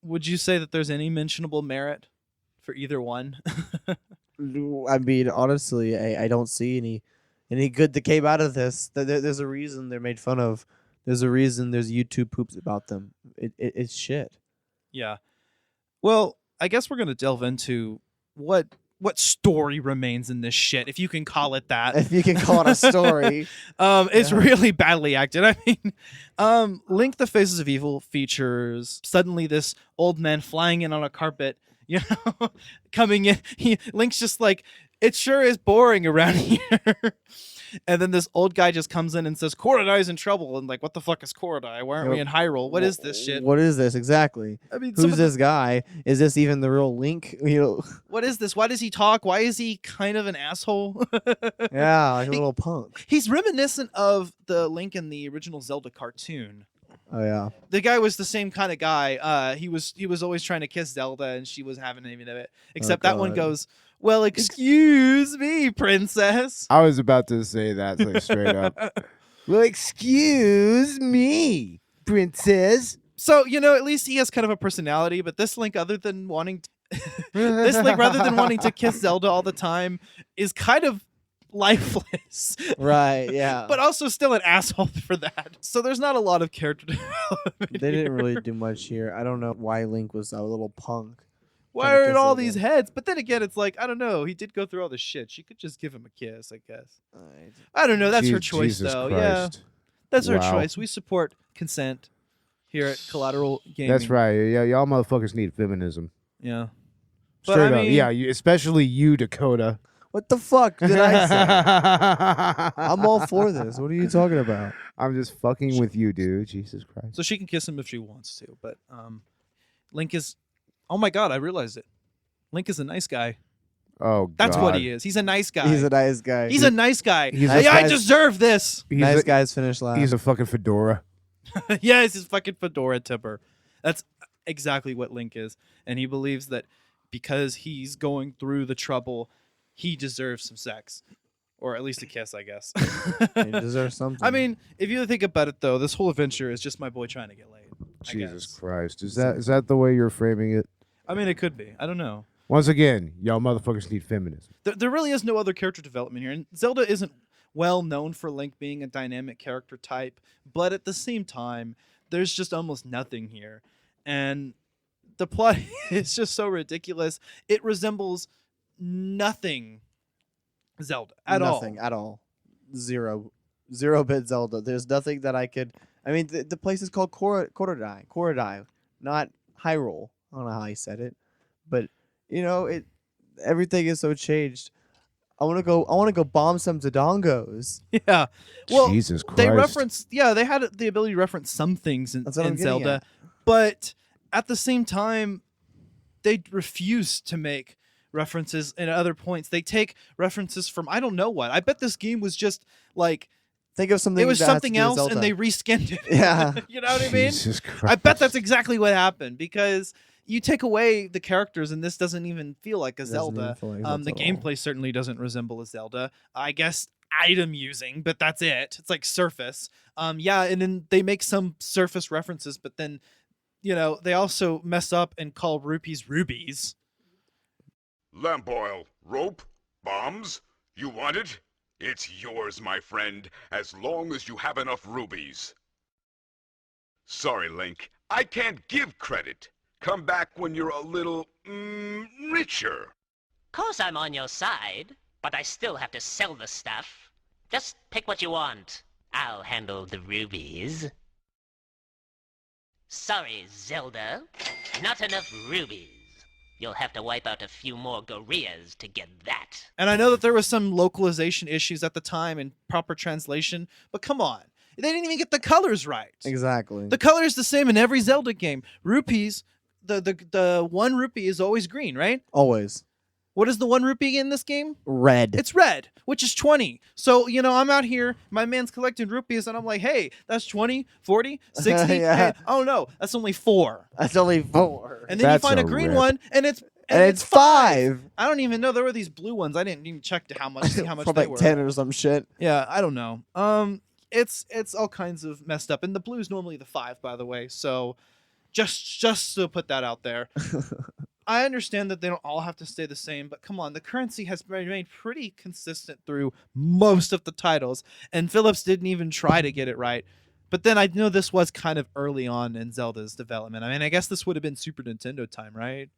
[SPEAKER 2] Would you say that there's any mentionable merit for either one?
[SPEAKER 3] I mean, honestly, I don't see any good that came out of this. There's a reason they're made fun of. There's a reason there's YouTube poops about them. It's shit.
[SPEAKER 2] Yeah. Well, I guess we're going to delve into what story remains in this shit, if you can call it that.
[SPEAKER 3] If you can call it a story.
[SPEAKER 2] It's
[SPEAKER 3] Yeah.
[SPEAKER 2] really badly acted. I mean, Link the Faces of Evil features suddenly this old man flying in on a carpet, you know, coming in. Link's just like, it sure is boring around here. And then this old guy just comes in and says, Korodai's in trouble. And like, what the fuck is Korodai? Why aren't we in Hyrule? What is this shit?
[SPEAKER 3] What is this exactly?
[SPEAKER 2] I mean,
[SPEAKER 3] Who's this guy? Is this even the real Link? You know,
[SPEAKER 2] what is this? Why does he talk? Why is he kind of an asshole?
[SPEAKER 3] yeah, like a little punk.
[SPEAKER 2] He's reminiscent of the Link in the original Zelda cartoon.
[SPEAKER 3] Oh yeah.
[SPEAKER 2] The guy was the same kind of guy. He was always trying to kiss Zelda, and she was having any of it. Except that one
[SPEAKER 3] God.
[SPEAKER 2] goes, well, excuse me, princess.
[SPEAKER 4] I was about to say that like, straight up. Well, excuse me, princess.
[SPEAKER 2] So, you know, at least he has kind of a personality, but this Link, other than wanting this Link, rather than wanting to kiss Zelda all the time, is kind of lifeless.
[SPEAKER 3] Right, yeah.
[SPEAKER 2] But also still an asshole for that. So there's not a lot of character development.
[SPEAKER 3] They didn't
[SPEAKER 2] here.
[SPEAKER 3] really do much here. I don't know why Link was a little punk.
[SPEAKER 2] Why
[SPEAKER 3] trying to
[SPEAKER 2] are it
[SPEAKER 3] kiss
[SPEAKER 2] all
[SPEAKER 3] Zelda.
[SPEAKER 2] these heads? But then again, it's like, I don't know. He did go through all this shit. She could just give him a kiss, I guess. I don't know. That's her choice,
[SPEAKER 4] Jesus
[SPEAKER 2] though.
[SPEAKER 4] Christ.
[SPEAKER 2] Yeah, that's her
[SPEAKER 4] Wow.
[SPEAKER 2] choice. We support consent here at Collateral Gaming.
[SPEAKER 4] That's right. Yeah, y'all motherfuckers need feminism.
[SPEAKER 2] Yeah. But
[SPEAKER 4] Straight
[SPEAKER 2] I
[SPEAKER 4] up.
[SPEAKER 2] mean,
[SPEAKER 4] Yeah, especially you, Dakota.
[SPEAKER 3] What the fuck did I say? I'm all for this. What are you talking about?
[SPEAKER 4] I'm just fucking with you, dude. Jesus Christ.
[SPEAKER 2] So she can kiss him if she wants to, but Link is. Oh my God! I realized it. Link is a nice guy.
[SPEAKER 4] Oh, God.
[SPEAKER 2] That's what he is. He's a nice guy.
[SPEAKER 3] He's a nice guy.
[SPEAKER 2] He's a nice guy.
[SPEAKER 4] He's
[SPEAKER 3] Nice
[SPEAKER 2] I
[SPEAKER 3] guys-
[SPEAKER 2] deserve this.
[SPEAKER 3] Nice guys finish last.
[SPEAKER 4] He's a fucking fedora.
[SPEAKER 2] Yeah, it's his fucking fedora tipper. That's exactly what Link is, and he believes that because he's going through the trouble, he deserves some sex, or at least a kiss, I guess.
[SPEAKER 3] He deserves something.
[SPEAKER 2] I mean, if you think about it, though, this whole adventure is just my boy trying to get laid. I
[SPEAKER 4] Jesus
[SPEAKER 2] guess.
[SPEAKER 4] Christ. Is that the way you're framing it?
[SPEAKER 2] I mean, it could be. I don't know.
[SPEAKER 4] Once again, y'all motherfuckers need feminism.
[SPEAKER 2] There really is no other character development here, and Zelda isn't well known for Link being a dynamic character type, but at the same time, there's just almost nothing here, and the plot is just so ridiculous. It resembles nothing Zelda at all.
[SPEAKER 3] Nothing at all. 0-bit Zelda. There's nothing that I could. I mean, the place is called Korodai, not Hyrule. I don't know how he said it, but you know, everything is so changed. I want to go bomb some Dodongos.
[SPEAKER 2] Yeah. Well,
[SPEAKER 4] Jesus Christ.
[SPEAKER 2] they reference. Yeah, they had the ability to reference some things in
[SPEAKER 3] That's what I'm getting
[SPEAKER 2] Zelda,
[SPEAKER 3] at.
[SPEAKER 2] but at the same time, they refuse to make references in other points. They take references from I don't know what. I bet this game was just like
[SPEAKER 3] Think of something.
[SPEAKER 2] it was
[SPEAKER 3] that has to
[SPEAKER 2] something
[SPEAKER 3] do with
[SPEAKER 2] else,
[SPEAKER 3] Zelda.
[SPEAKER 2] and they reskinned it.
[SPEAKER 3] Yeah.
[SPEAKER 2] You know what I mean?
[SPEAKER 4] Jesus Christ.
[SPEAKER 2] I bet that's exactly what happened because you take away the characters, and this doesn't even feel like a
[SPEAKER 3] Doesn't even
[SPEAKER 2] Zelda.
[SPEAKER 3] feel like
[SPEAKER 2] The
[SPEAKER 3] Zelda at all.
[SPEAKER 2] gameplay certainly doesn't resemble a Zelda. I guess item using, but that's it. It's like surface. Yeah, and then they make some surface references, but then, you know, they also mess up and call rupees rubies.
[SPEAKER 6] Lamp oil, rope, bombs. You want it? It's yours, my friend, as long as you have enough rubies. Sorry, Link. I can't give credit. Come back when you're a little, richer.
[SPEAKER 10] Course I'm on your side, but I still have to sell the stuff. Just pick what you want. I'll handle the rubies. Sorry, Zelda. Not enough rubies. You'll have to wipe out a few more gorillas to get that.
[SPEAKER 2] And I know that there was some localization issues at the time and proper translation, but come on. They didn't even get the colors right.
[SPEAKER 3] Exactly.
[SPEAKER 2] The color is the same in every Zelda game. Rupees, the 1 rupee is always green, right?
[SPEAKER 3] Always
[SPEAKER 2] What is the 1 rupee in this game?
[SPEAKER 3] red.
[SPEAKER 2] It's red, which is 20. So, you know, I'm out here, my man's collecting rupees, and I'm like, hey, that's 20, 40, 60.
[SPEAKER 3] Yeah.
[SPEAKER 2] Hey, oh no, that's only 4.
[SPEAKER 3] That's only 4.
[SPEAKER 2] And then you
[SPEAKER 4] That's
[SPEAKER 2] find a
[SPEAKER 4] a
[SPEAKER 2] green
[SPEAKER 4] rip.
[SPEAKER 2] one, and it's
[SPEAKER 3] it's 5.
[SPEAKER 2] I don't even know. There were these blue ones. I didn't even check to how much
[SPEAKER 3] From
[SPEAKER 2] they
[SPEAKER 3] like
[SPEAKER 2] were.
[SPEAKER 3] 10 or some shit.
[SPEAKER 2] Yeah, I don't know. It's all kinds of messed up, and the blue's normally the 5, by the way. So, just to put that out there, I understand that they don't all have to stay the same, but come on, the currency has remained pretty consistent through most of the titles, and Phillips didn't even try to get it right. But then I know this was kind of early on in Zelda's development. I mean, I guess this would have been Super Nintendo time, right?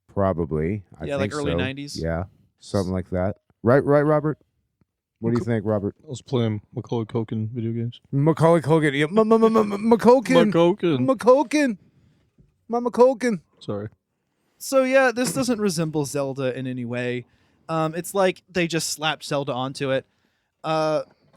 [SPEAKER 4] Probably. I
[SPEAKER 2] Yeah,
[SPEAKER 4] think
[SPEAKER 2] like early
[SPEAKER 4] so.
[SPEAKER 2] 90s?
[SPEAKER 4] Yeah, something like that. Right, Robert? What do you think, Robert?
[SPEAKER 11] I was playing Macaulay Culkin video games.
[SPEAKER 4] Macaulay Culkin. Yeah, McCulkin.
[SPEAKER 11] Culkin.
[SPEAKER 4] Mama Culkin.
[SPEAKER 11] Sorry.
[SPEAKER 2] So yeah, this doesn't resemble Zelda in any way. It's like they just slapped Zelda onto it.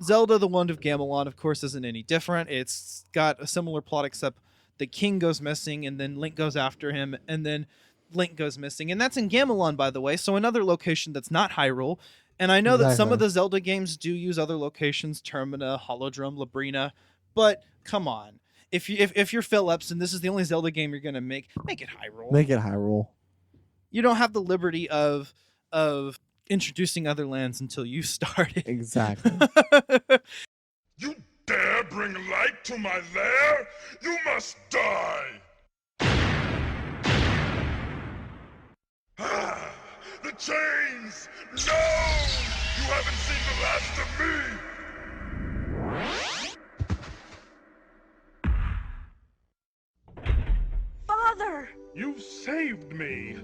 [SPEAKER 2] Zelda, the Wand of Gamelon, of course, isn't any different. It's got a similar plot, except the king goes missing, and then Link goes after him, and then Link goes missing. And that's in Gamelon, by the way, so another location that's not Hyrule. And I know that some of the Zelda games do use other locations, Termina, Holodrome, Labrina, but come on. If you're Phillips and this is the only Zelda game you're going to make it Hyrule.
[SPEAKER 3] Make it Hyrule.
[SPEAKER 2] You don't have the liberty of introducing other lands until you started.
[SPEAKER 3] Exactly.
[SPEAKER 6] You dare bring light to my lair? You must die! Ah, the chains! No! You haven't seen the last of me!
[SPEAKER 8] Father!
[SPEAKER 6] You've saved me!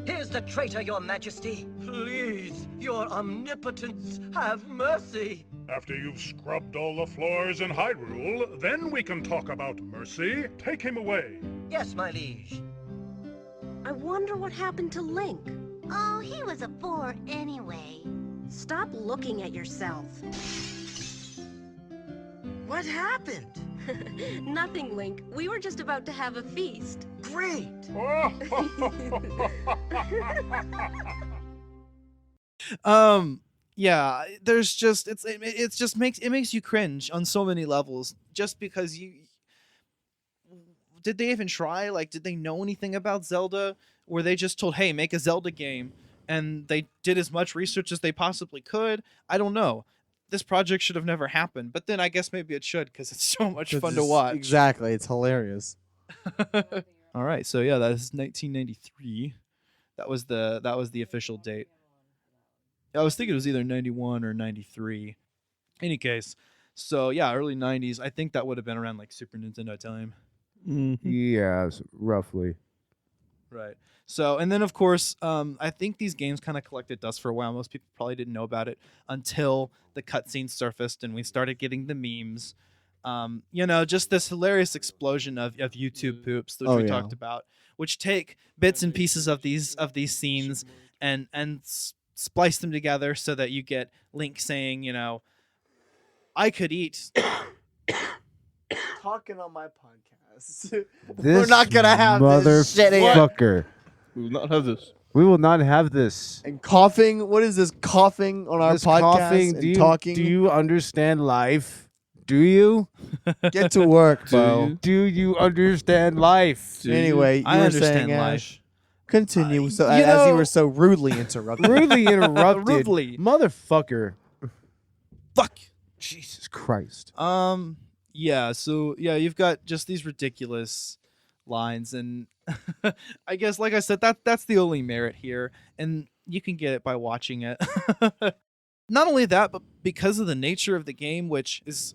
[SPEAKER 5] Here's the traitor, your majesty. Please, your omnipotence, have mercy.
[SPEAKER 6] After you've scrubbed all the floors in Hyrule, then we can talk about mercy. Take him away.
[SPEAKER 5] Yes, my liege.
[SPEAKER 8] I wonder what happened to Link.
[SPEAKER 9] Oh, he was a bore anyway.
[SPEAKER 8] Stop looking at yourself.
[SPEAKER 7] What happened?
[SPEAKER 8] Nothing, Link. We were just about to have a feast.
[SPEAKER 7] Great.
[SPEAKER 2] Yeah, there's just it makes you cringe on so many levels just because did they even try? Like, did they know anything about Zelda? Were they just told, hey, make a Zelda game, and they did as much research as they possibly could? I don't know. This project should have never happened, but then I guess maybe it should because it's so much fun to watch.
[SPEAKER 3] Exactly, it's hilarious.
[SPEAKER 2] All right, so yeah, that is 1993. That was the official date. I was thinking it was either 91 or 93. Any case, so yeah, early 90s. I think that would have been around like Super Nintendo time.
[SPEAKER 4] Yes, roughly.
[SPEAKER 2] Right. So, and then of course, I think these games kind of collected dust for a while. Most people probably didn't know about it until the cutscenes surfaced and we started getting the memes. Just this hilarious explosion of YouTube poops that we talked about, which take bits and pieces of these scenes and splice them together so that you get Link saying, I could eat.
[SPEAKER 3] Talking on my podcast. We're not gonna have this shit here.
[SPEAKER 4] motherfucker.
[SPEAKER 11] We will not have this.
[SPEAKER 4] We will not have this.
[SPEAKER 3] And coughing. What is this coughing on our
[SPEAKER 4] This
[SPEAKER 3] podcast?
[SPEAKER 4] coughing,
[SPEAKER 3] And talking.
[SPEAKER 4] Do you understand life? Do you?
[SPEAKER 3] Get to work, Bo?
[SPEAKER 4] Do you understand life?
[SPEAKER 3] Anyway, you
[SPEAKER 2] I
[SPEAKER 3] were
[SPEAKER 2] understand
[SPEAKER 3] saying,
[SPEAKER 2] life.
[SPEAKER 3] Ash, continue. As you were so rudely interrupted.
[SPEAKER 4] Rudely interrupted.
[SPEAKER 2] Rudely.
[SPEAKER 4] Motherfucker.
[SPEAKER 2] Fuck.
[SPEAKER 4] Jesus Christ.
[SPEAKER 2] Yeah, so yeah, you've got just these ridiculous lines, and I guess, like I said, that's the only merit here, and you can get it by watching it. Not only that, but because of the nature of the game, which is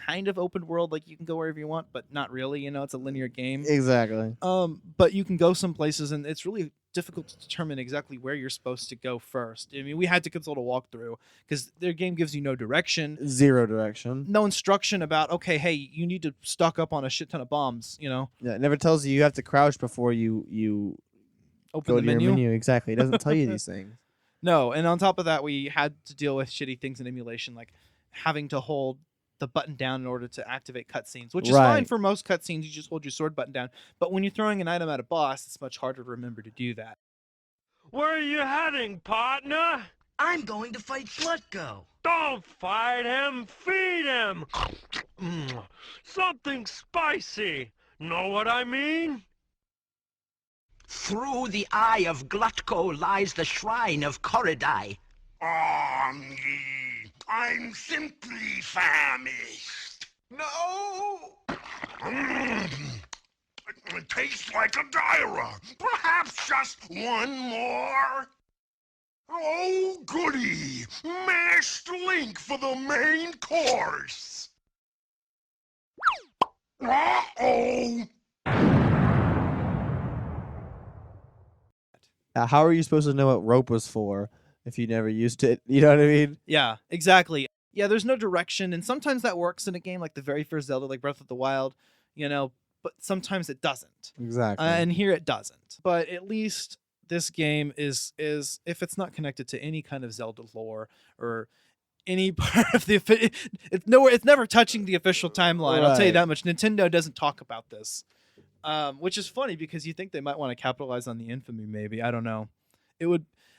[SPEAKER 2] kind of open world, like you can go wherever you want, but not really, it's a linear game.
[SPEAKER 3] Exactly.
[SPEAKER 2] But you can go some places, and it's really difficult to determine exactly where you're supposed to go first. I mean, we had to consult a walkthrough because their game gives you no direction.
[SPEAKER 3] Zero direction.
[SPEAKER 2] No instruction about, okay, hey, you need to stock up on a shit ton of bombs,
[SPEAKER 3] Yeah, it never tells you have to crouch before you
[SPEAKER 2] Open
[SPEAKER 3] go
[SPEAKER 2] the
[SPEAKER 3] to
[SPEAKER 2] menu.
[SPEAKER 3] your menu. Exactly. It doesn't tell you these things.
[SPEAKER 2] No, and on top of that, we had to deal with shitty things in emulation, like having to hold the button down in order to activate cutscenes, which is fine for most cutscenes. You just hold your sword button down. But when you're throwing an item at a boss, it's much harder to remember to do that.
[SPEAKER 12] Where are you heading, partner?
[SPEAKER 7] I'm going to fight Glutko.
[SPEAKER 12] Don't fight him, feed him. Something spicy. Know what I mean?
[SPEAKER 7] Through the eye of Glutko lies the shrine of Koridai.
[SPEAKER 6] I'm simply famished.
[SPEAKER 7] No!
[SPEAKER 6] It tastes like a Dyra. Perhaps just one more? Oh, goody! Mashed Link for the main course! Uh-oh!
[SPEAKER 3] How are you supposed to know what rope was for if you never used it? You know what I mean?
[SPEAKER 2] Yeah, exactly. Yeah, there's no direction, and sometimes that works in a game like the very first Zelda, like Breath of the Wild, but sometimes it doesn't.
[SPEAKER 3] Exactly.
[SPEAKER 2] And here it doesn't. But at least this game is if it's not connected to any kind of Zelda lore or any part of it's never touching the official timeline. I'll tell you that much. Nintendo doesn't talk about this. Which is funny because you think they might want to capitalize on the infamy, maybe. I don't know.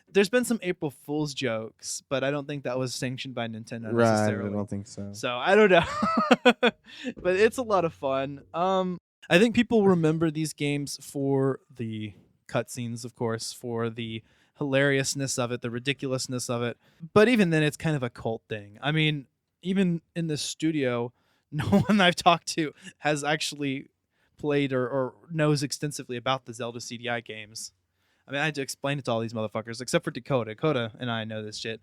[SPEAKER 2] There's been some April Fool's jokes, but I don't think that was sanctioned by Nintendo necessarily.
[SPEAKER 3] I don't think so.
[SPEAKER 2] So I don't know. But it's a lot of fun. I think people remember these games for the cutscenes, of course, for the hilariousness of it, the ridiculousness of it. But even then, it's kind of a cult thing. I mean, even in this studio, no one I've talked to has actually played or knows extensively about the Zelda CDI games. I mean, I had to explain it to all these motherfuckers, except for Dakota. Dakota and I know this shit.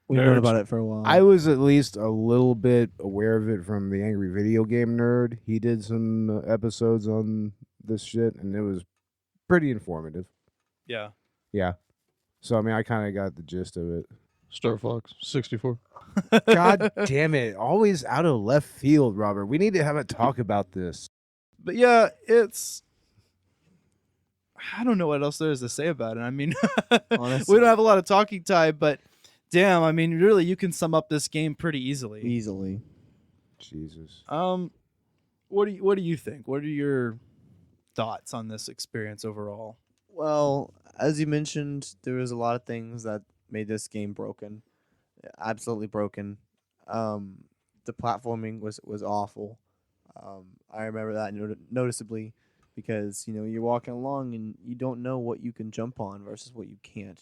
[SPEAKER 3] We've known about it for a while.
[SPEAKER 4] I was at least a little bit aware of it from the Angry Video Game Nerd. He did some episodes on this shit, and it was pretty informative.
[SPEAKER 2] Yeah.
[SPEAKER 4] Yeah. So, I mean, I kind of got the gist of it.
[SPEAKER 11] Star Fox 64.
[SPEAKER 4] God damn it. Always out of left field, Robert. We need to have a talk about this.
[SPEAKER 2] But yeah, it's... I don't know what else there is to say about it. I mean,
[SPEAKER 3] Honestly.
[SPEAKER 2] we don't have a lot of talking time, but damn, I mean, really, you can sum up this game pretty easily.
[SPEAKER 4] Jesus.
[SPEAKER 2] What do you think? What are your thoughts on this experience overall?
[SPEAKER 3] Well, as you mentioned, there was a lot of things that made this game broken, absolutely broken. The platforming was awful. I remember that noticeably because you're walking along and you don't know what you can jump on versus what you can't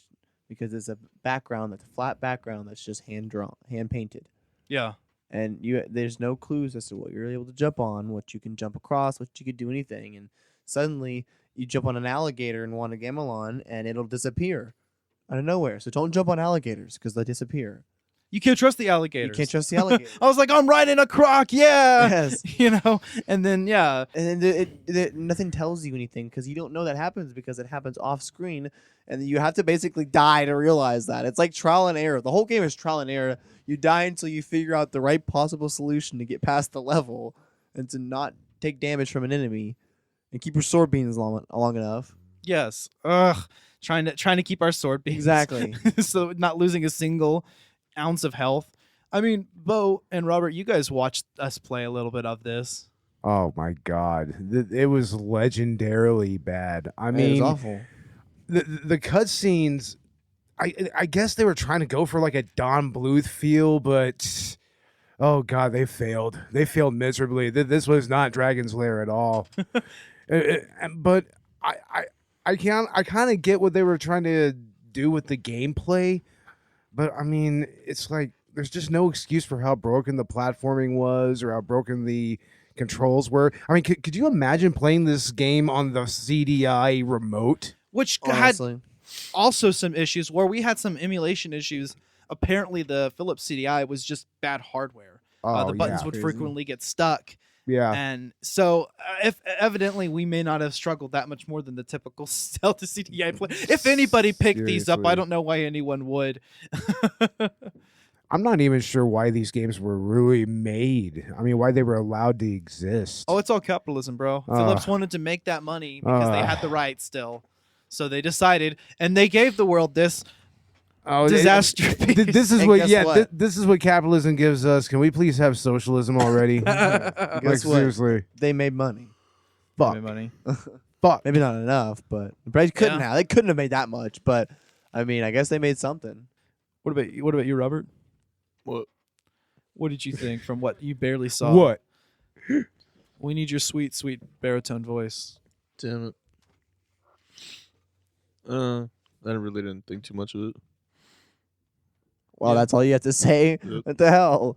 [SPEAKER 3] because it's a background that's a flat background that's just hand drawn, hand painted.
[SPEAKER 2] Yeah.
[SPEAKER 3] And there's no clues as to what you're able to jump on, what you can jump across, what you could do anything. And suddenly you jump on an alligator and want to Gamel on, and it'll disappear out of nowhere. So don't jump on alligators because they disappear.
[SPEAKER 2] You can't trust the alligators.
[SPEAKER 3] You can't trust the alligators.
[SPEAKER 2] I was like, I'm riding a croc, yeah.
[SPEAKER 3] Yes.
[SPEAKER 2] And then yeah.
[SPEAKER 3] And then nothing tells you anything because you don't know that happens because it happens off screen, and you have to basically die to realize that. It's like trial and error. The whole game is trial and error. You die until you figure out the right possible solution to get past the level and to not take damage from an enemy and keep your sword beams long enough.
[SPEAKER 2] Yes. Ugh. Trying to keep our sword beams.
[SPEAKER 3] Exactly.
[SPEAKER 2] So not losing a single ounce of health. I mean, Bo and Robert, you guys watched us play a little bit of this.
[SPEAKER 4] Oh my God, it was legendarily bad. I mean,
[SPEAKER 3] it was awful.
[SPEAKER 4] The cutscenes. I guess they were trying to go for like a Don Bluth feel, but oh God, they failed. They failed miserably. This was not Dragon's Lair at all. But I kind of get what they were trying to do with the gameplay. But I mean, it's like there's just no excuse for how broken the platforming was or how broken the controls were. I mean, could you imagine playing this game on the CDI remote?
[SPEAKER 2] Which
[SPEAKER 3] Honestly.
[SPEAKER 2] had also some issues where we had some emulation issues. Apparently, the Philips CDI was just bad hardware. The buttons would frequently get stuck.
[SPEAKER 4] Yeah.
[SPEAKER 2] And so, if evidently, we may not have struggled that much more than the typical Zelda CDI play. If anybody picked these up, I don't know why anyone would.
[SPEAKER 4] I'm not even sure why these games were really made. I mean, why they were allowed to exist.
[SPEAKER 2] Oh, it's all capitalism, bro. Philips wanted to make that money because they had the rights still. So they decided, and they gave the world this disaster.
[SPEAKER 4] This is what this is what capitalism gives us. Can we please have socialism already?
[SPEAKER 3] Guess what?
[SPEAKER 4] Seriously.
[SPEAKER 3] They made money.
[SPEAKER 4] Fuck.
[SPEAKER 2] They made money.
[SPEAKER 4] Fuck.
[SPEAKER 3] Maybe not enough, but they couldn't have. They couldn't have made that much. But I mean, I guess they made something.
[SPEAKER 2] What about you, Robert? What did you think from what you barely saw?
[SPEAKER 4] What?
[SPEAKER 2] We need your sweet, sweet baritone voice.
[SPEAKER 11] Damn it. I really didn't think too much of it.
[SPEAKER 3] Well, that's all you have to say.
[SPEAKER 11] Yep.
[SPEAKER 3] What the hell?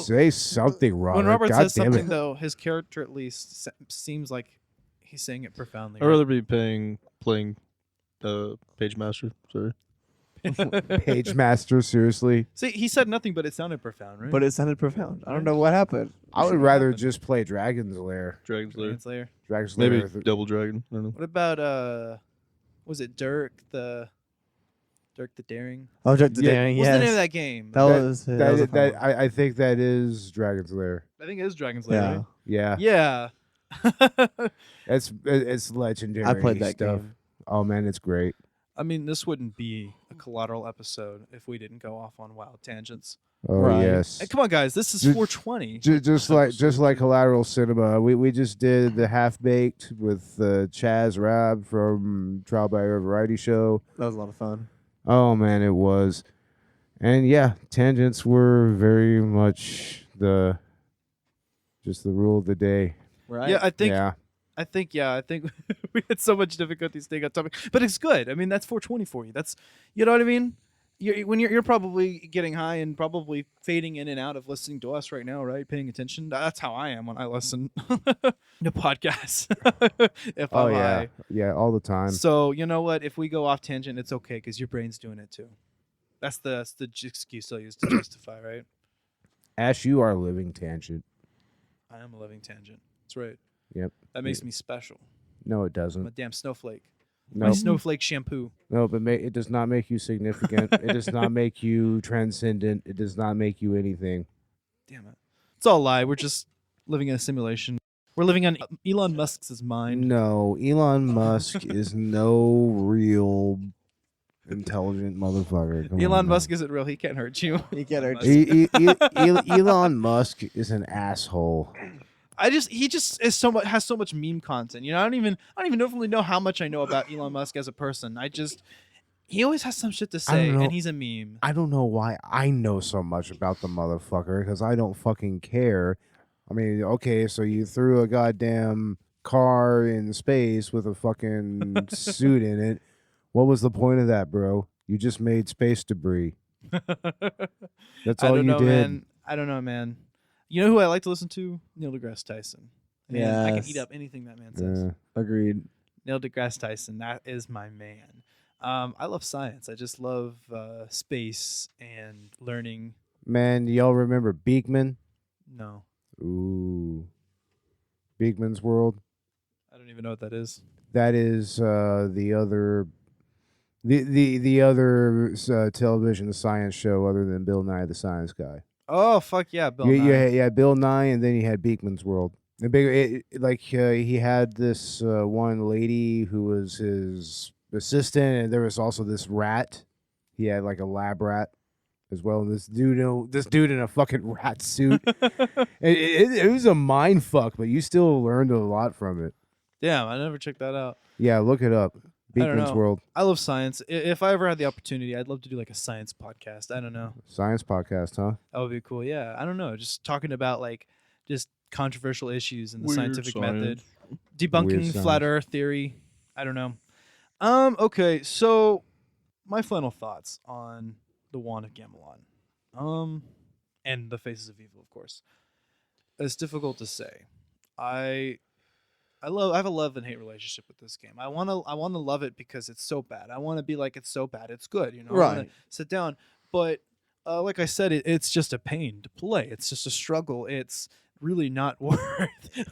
[SPEAKER 4] Say something, Robert.
[SPEAKER 2] When Robert
[SPEAKER 4] God
[SPEAKER 2] says
[SPEAKER 4] damn
[SPEAKER 2] something,
[SPEAKER 4] it.
[SPEAKER 2] though, his character at least seems like he's saying it profoundly.
[SPEAKER 11] I'd rather be playing Page Master. Sorry.
[SPEAKER 4] Page Master, seriously.
[SPEAKER 2] See, he said nothing, but it sounded profound, right?
[SPEAKER 3] But it sounded profound. I don't know what happened.
[SPEAKER 4] I would rather just play Dragon's Lair.
[SPEAKER 11] Dragon's Lair.
[SPEAKER 2] Slayer.
[SPEAKER 4] Dragon's Lair.
[SPEAKER 11] Maybe Double Dragon. I don't know.
[SPEAKER 2] What about was it Dirk the Daring?
[SPEAKER 3] Oh, Dirk the Daring.
[SPEAKER 2] What's
[SPEAKER 3] Yes.
[SPEAKER 2] the name of that game?
[SPEAKER 3] That was a fun one.
[SPEAKER 4] I think that is Dragon's Lair.
[SPEAKER 2] I think it is Dragon's Lair. Right?
[SPEAKER 4] Yeah.
[SPEAKER 2] Yeah.
[SPEAKER 4] It's legendary.
[SPEAKER 3] I played that
[SPEAKER 4] stuff.
[SPEAKER 3] game.
[SPEAKER 4] Oh man, it's great.
[SPEAKER 2] I mean, this wouldn't be a Collateral episode if we didn't go off on wild tangents.
[SPEAKER 4] Oh
[SPEAKER 3] Right.
[SPEAKER 4] yes.
[SPEAKER 2] Hey, come on, guys. This is 420.
[SPEAKER 4] Just like Collateral Cinema, we just did the Half Baked with Chaz Rab from Trial by Error Variety Show.
[SPEAKER 3] That was a lot of fun.
[SPEAKER 4] Oh man, it was. And yeah, tangents were very much the rule of the day.
[SPEAKER 3] Right?
[SPEAKER 2] Yeah, I think
[SPEAKER 4] Yeah.
[SPEAKER 2] we had so much difficulty staying on topic, but it's good. I mean, that's 420 for you. That's, you know what I mean? You're probably getting high and probably fading in and out of listening to us right now, right? Paying attention. That's how I am when I listen to podcasts. If I'm high.
[SPEAKER 4] Yeah, all the time.
[SPEAKER 2] So you know what? If we go off tangent, it's okay because your brain's doing it too. That's the excuse I'll use to justify, right?
[SPEAKER 4] Ash, you are a living tangent.
[SPEAKER 2] I am a living tangent. That's right.
[SPEAKER 4] Yep.
[SPEAKER 2] That makes me special.
[SPEAKER 4] No, it
[SPEAKER 2] I'm a
[SPEAKER 4] doesn't.
[SPEAKER 2] damn snowflake.
[SPEAKER 4] No,
[SPEAKER 2] My snowflake shampoo.
[SPEAKER 4] no, but it does not make you significant. It does not make you transcendent. It does not make you anything.
[SPEAKER 2] Damn it. It's all a lie. We're just living in a simulation. We're living on Elon Musk's mind.
[SPEAKER 4] No, Elon Musk is no real intelligent motherfucker. Come
[SPEAKER 2] Elon
[SPEAKER 4] on,
[SPEAKER 2] Musk isn't real. He can't hurt you.
[SPEAKER 3] He can't hurt
[SPEAKER 4] Elon Musk is an asshole.
[SPEAKER 2] He just is has so much meme content. You know, I don't even really know how much I know about Elon Musk as a person. He always has some shit to say, and he's a meme.
[SPEAKER 4] I don't know why I know so much about the motherfucker because I don't fucking care. I mean, okay, so you threw a goddamn car in space with a fucking suit in it. What was the point of that, bro? You just made space debris. That's all you did.
[SPEAKER 2] Man. I don't know, man. You know who I like to listen to? Neil deGrasse Tyson. Man, I can eat up anything that man says.
[SPEAKER 3] Yeah, agreed.
[SPEAKER 2] Neil deGrasse Tyson, that is my man. I love science. I just love space and learning.
[SPEAKER 4] Man, do y'all remember Beekman?
[SPEAKER 2] No.
[SPEAKER 4] Ooh. Beekman's World?
[SPEAKER 2] I don't even know what that is.
[SPEAKER 4] That is the other television science show other than Bill Nye the Science Guy.
[SPEAKER 2] Oh, fuck yeah, Bill Nye.
[SPEAKER 4] Yeah, Bill Nye, and then you had Beekman's World. He had this one lady who was his assistant, and there was also this rat. He had like a lab rat as well. And this dude in a fucking rat suit. it was a mind fuck, but you still learned a lot from it.
[SPEAKER 2] Damn, I never checked that out.
[SPEAKER 4] Yeah, look it up. Beekman's World.
[SPEAKER 2] I love science. If I ever had the opportunity, I'd love to do like a science podcast. I don't know.
[SPEAKER 4] Science podcast, huh?
[SPEAKER 2] That would be cool. Yeah, I don't know. Just talking about like just controversial issues in the scientific method, debunking flat Earth theory. I don't know. Okay, so my final thoughts on the Wand of Gamelon, and the Faces of Evil, of course. It's difficult to say. I have a love and hate relationship with this game. I wanna love it because it's so bad. I want to be like, it's so bad, it's good. You know,
[SPEAKER 3] right?
[SPEAKER 2] I wanna sit down, but like I said, it's just a pain to play. It's just a struggle. It's really not worth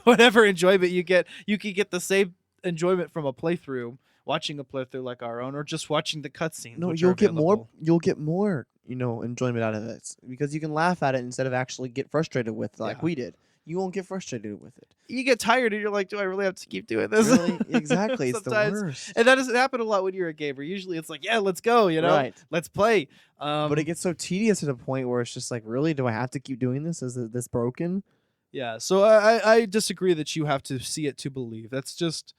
[SPEAKER 2] whatever enjoyment you get. You can get the same enjoyment from a playthrough, watching a playthrough like our own, or just watching the cutscenes.
[SPEAKER 3] No, you'll get more. You'll get more. Enjoyment out of it because you can laugh at it instead of actually get frustrated with like we did. You won't get frustrated with it.
[SPEAKER 2] You get tired and you're like, do I really have to keep doing this?
[SPEAKER 3] Really? Exactly. It's the worst.
[SPEAKER 2] And that doesn't happen a lot when you're a gamer. Usually it's like, yeah, let's go,
[SPEAKER 3] Right.
[SPEAKER 2] Let's play.
[SPEAKER 3] But it gets so tedious to the point where it's just like, really, do I have to keep doing this? Is this broken?
[SPEAKER 2] Yeah, so I disagree that you have to see it to believe. That's just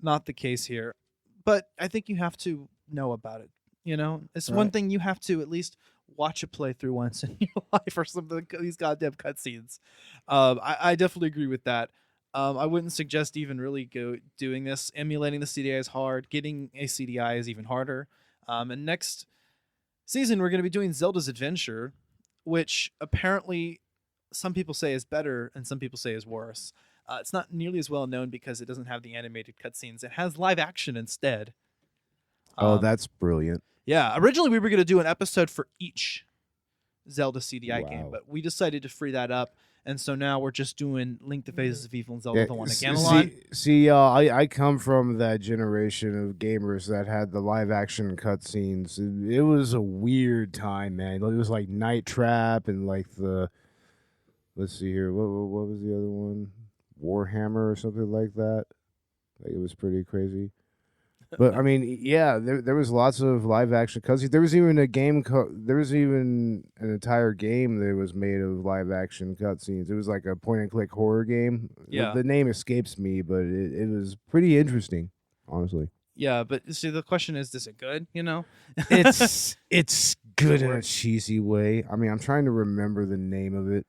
[SPEAKER 2] not the case here. But I think you have to know about it. It's one thing you have to at least watch a playthrough once in your life or something. These goddamn cutscenes. I definitely agree with that. I wouldn't suggest even really doing this. Emulating the CDI is hard. Getting a CDI is even harder. And next season we're going to be doing Zelda's Adventure, which apparently some people say is better and some people say is worse. It's not nearly as well known because it doesn't have the animated cutscenes. It has live action instead.
[SPEAKER 4] Oh, that's brilliant.
[SPEAKER 2] Yeah, originally we were going to do an episode for each Zelda CDI game, but we decided to free that up, and so now we're just doing Link to Faces of Evil and Zelda the Wand of Gamelon.
[SPEAKER 4] I come from that generation of gamers that had the live action cutscenes. It was a weird time, man. It was like Night Trap and like let's see here, what was the other one? Warhammer or something like that. Like, it was pretty crazy. But I mean, yeah, there was lots of live action cutscenes. There was even there was even an entire game that was made of live action cutscenes. It was like a point and click horror game.
[SPEAKER 2] Yeah,
[SPEAKER 4] the name escapes me, but it was pretty interesting, honestly.
[SPEAKER 2] Yeah, but see, the question is it good?
[SPEAKER 4] It's good in a cheesy way. I mean, I'm trying to remember the name of it.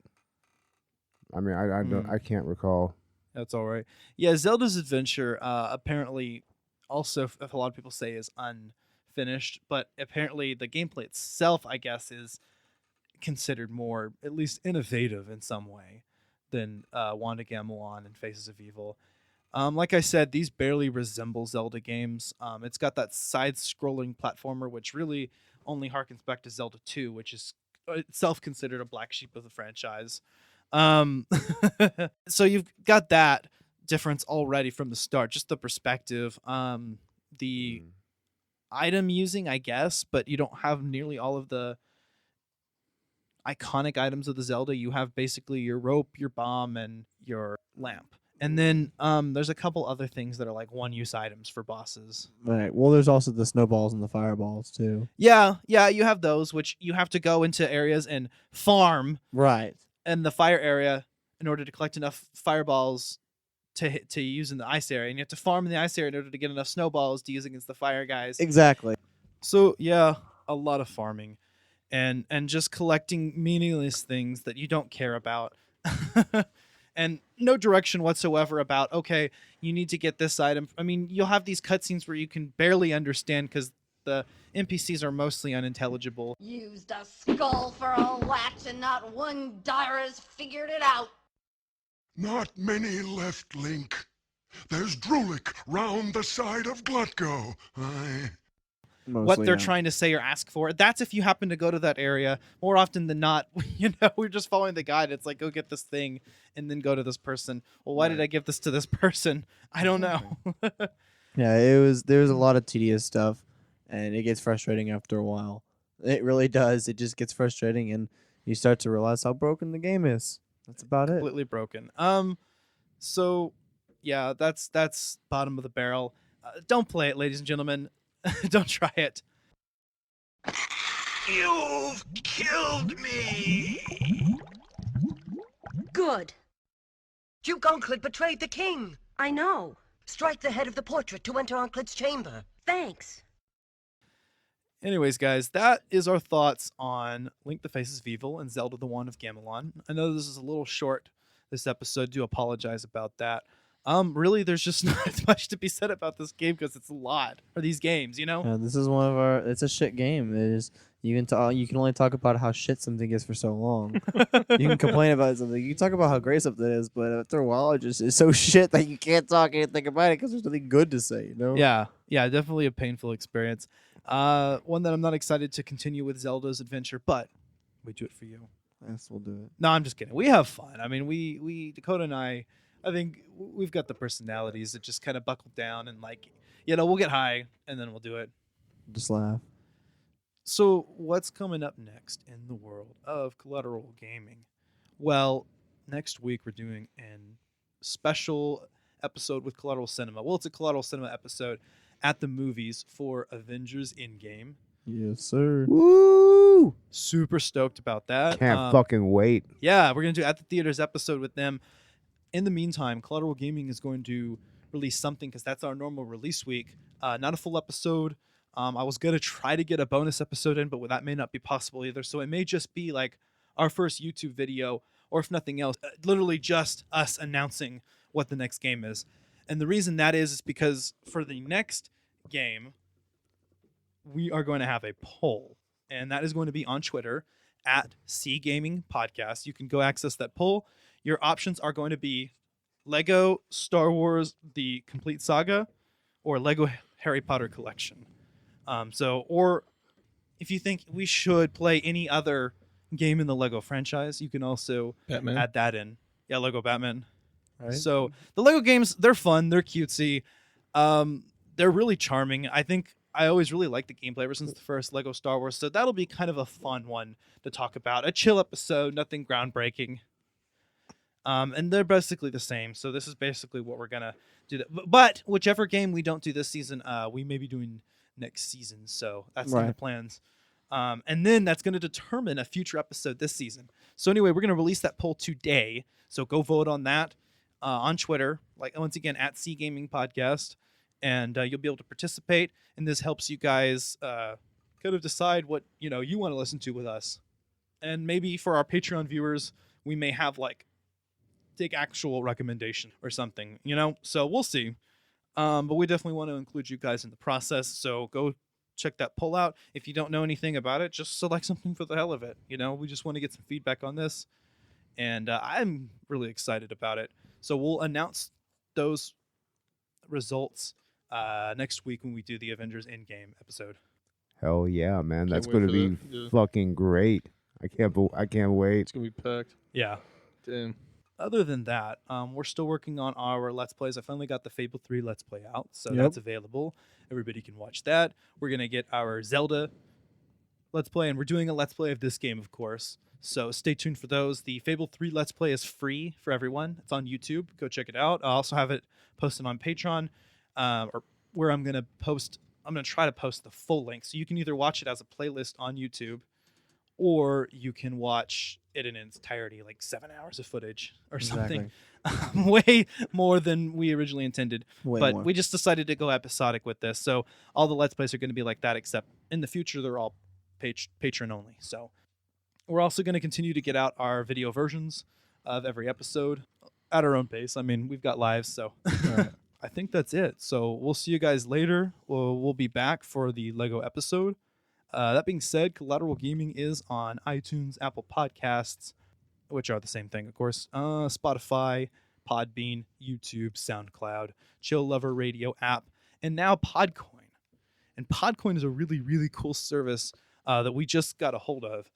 [SPEAKER 4] I mean, I can't recall.
[SPEAKER 2] That's all right. Yeah, Zelda's Adventure apparently also, if a lot of people say, is unfinished, but apparently the gameplay itself, I guess, is considered more, at least, innovative in some way than Wand of Gamelon and Faces of Evil. Like I said, these barely resemble Zelda games. It's got that side-scrolling platformer, which really only harkens back to Zelda 2, which is itself considered a black sheep of the franchise. So you've got that difference already from the start, just the perspective, the item using, I guess, but you don't have nearly all of the iconic items of the Zelda. You have basically your rope, your bomb, and your lamp, And then there's a couple other things that are like one-use items for bosses.
[SPEAKER 3] Right. Well, there's also the snowballs and the fireballs too.
[SPEAKER 2] Yeah, you have those, which you have to go into areas and farm
[SPEAKER 3] Right.
[SPEAKER 2] in the fire area in order to collect enough fireballs to use in the ice area. And you have to farm in the ice area in order to get enough snowballs to use against the fire guys.
[SPEAKER 3] Exactly.
[SPEAKER 2] So, yeah, a lot of farming and just collecting meaningless things that you don't care about. And no direction whatsoever about, okay, you need to get this item. I mean, you'll have these cutscenes where you can barely understand because the NPCs are mostly unintelligible.
[SPEAKER 13] Used a skull for a latch and not one dire has figured it out.
[SPEAKER 6] Not many left, Link. There's Drulik round the side of Glutgo.
[SPEAKER 2] What they're trying to say or ask for. That's if you happen to go to that area. More often than not, we're just following the guide. It's like, go get this thing and then go to this person. Well, why did I give this to this person? I don't know.
[SPEAKER 3] Yeah, there was a lot of tedious stuff, and it gets frustrating after a while. It really does. It just gets frustrating, and you start to realize how broken the game is. That's about it.
[SPEAKER 2] Completely broken. So, yeah, that's bottom of the barrel. Don't play it, ladies and gentlemen. Don't try it.
[SPEAKER 7] You've killed me!
[SPEAKER 8] Good.
[SPEAKER 5] Duke Onclid betrayed the king.
[SPEAKER 8] I know.
[SPEAKER 5] Strike the head of the portrait to enter Onclid's chamber.
[SPEAKER 8] Thanks.
[SPEAKER 2] Anyways, guys, that is our thoughts on Link the Faces of Evil and Zelda the Wand of Gamelon. I know this is a little short, this episode. Do apologize about that. Really, there's just not much to be said about this game because it's a lot. Or these games, you know?
[SPEAKER 3] Yeah, this is one of our. It's a shit game. It is. You can only talk about how shit something is for so long. You can complain about something. You can talk about how great something is, but after a while, it's so shit that you can't talk anything about it because there's nothing good to say. You know?
[SPEAKER 2] Yeah, definitely a painful experience. One that I'm not excited to continue with Zelda's adventure, but we do it for you.
[SPEAKER 3] Yes, we'll do it.
[SPEAKER 2] No, I'm just kidding. We have fun. I mean, we Dakota and I think we've got the personalities that just kind of buckle down and we'll get high and then we'll do it.
[SPEAKER 3] Just laugh.
[SPEAKER 2] So what's coming up next in the world of Collateral Gaming? Well, next week we're doing an special episode with Collateral Cinema. Well, it's a Collateral Cinema episode at the movies for Avengers Endgame.
[SPEAKER 3] Yes, sir.
[SPEAKER 4] Woo!
[SPEAKER 2] Super stoked about that.
[SPEAKER 4] Can't fucking wait.
[SPEAKER 2] Yeah, we're going to do at the theaters episode with them. In the meantime, Collateral Gaming is going to release something because that's our normal release week. Not a full episode. I was going to try to get a bonus episode in, but that may not be possible either. So it may just be like our first YouTube video, or if nothing else, literally just us announcing what the next game is. And the reason that is because for the next game, we are going to have a poll. And that is going to be on Twitter at C Gaming Podcast. You can go access that poll. Your options are going to be Lego Star Wars The Complete Saga or Lego Harry Potter Collection. Or if you think we should play any other game in the Lego franchise, you can also add that in. Yeah, Lego Batman. Right. So the Lego games, they're fun. They're cutesy. They're really charming. I think I always really liked the gameplay ever since the first Lego Star Wars. So that'll be kind of a fun one to talk about. A chill episode, nothing groundbreaking. And they're basically the same. So this is basically what we're going to do. But whichever game we don't do this season, we may be doing next season. So that's in the plans. And then that's going to determine a future episode this season. So anyway, we're going to release that poll today. So go vote on that on Twitter, like once again, at C Gaming Podcast. And you'll be able to participate. And this helps you guys kind of decide what, you want to listen to with us. And maybe for our Patreon viewers, we may have take actual recommendation or something, so we'll see. But we definitely want to include you guys in the process. So go check that poll out. If you don't know anything about it, just select something for the hell of it. We just want to get some feedback on this. And I'm really excited about it. So we'll announce those results next week when we do the Avengers Endgame episode.
[SPEAKER 4] Hell yeah, man. That's going to be fucking great. I can't wait.
[SPEAKER 11] It's going to be packed.
[SPEAKER 2] Yeah.
[SPEAKER 11] Damn.
[SPEAKER 2] Other than that, we're still working on our Let's Plays. I finally got the Fable 3 Let's Play out, so that's available. Everybody can watch that. We're going to get our Zelda Let's Play, and we're doing a Let's Play of this game, of course. So stay tuned for those. The Fable 3 Let's Play is free for everyone. It's on YouTube. Go check it out. I also have it posted on Patreon, or where I'm going to try to post the full link. So you can either watch it as a playlist on YouTube, or you can watch it in its entirety, like 7 hours of footage or something. Way more than we originally intended. But we just decided to go episodic with this. So all the Let's Plays are going to be like that, except in the future, they're all patron only. So we're also going to continue to get out our video versions of every episode at our own pace. I mean, we've got lives, so I think that's it. So we'll see you guys later. We'll be back for the Lego episode. That being said, Collateral Gaming is on iTunes, Apple Podcasts, which are the same thing, of course, Spotify, Podbean, YouTube, SoundCloud, Chill Lover Radio app, and now Podcoin. And Podcoin is a really, really cool service that we just got a hold of.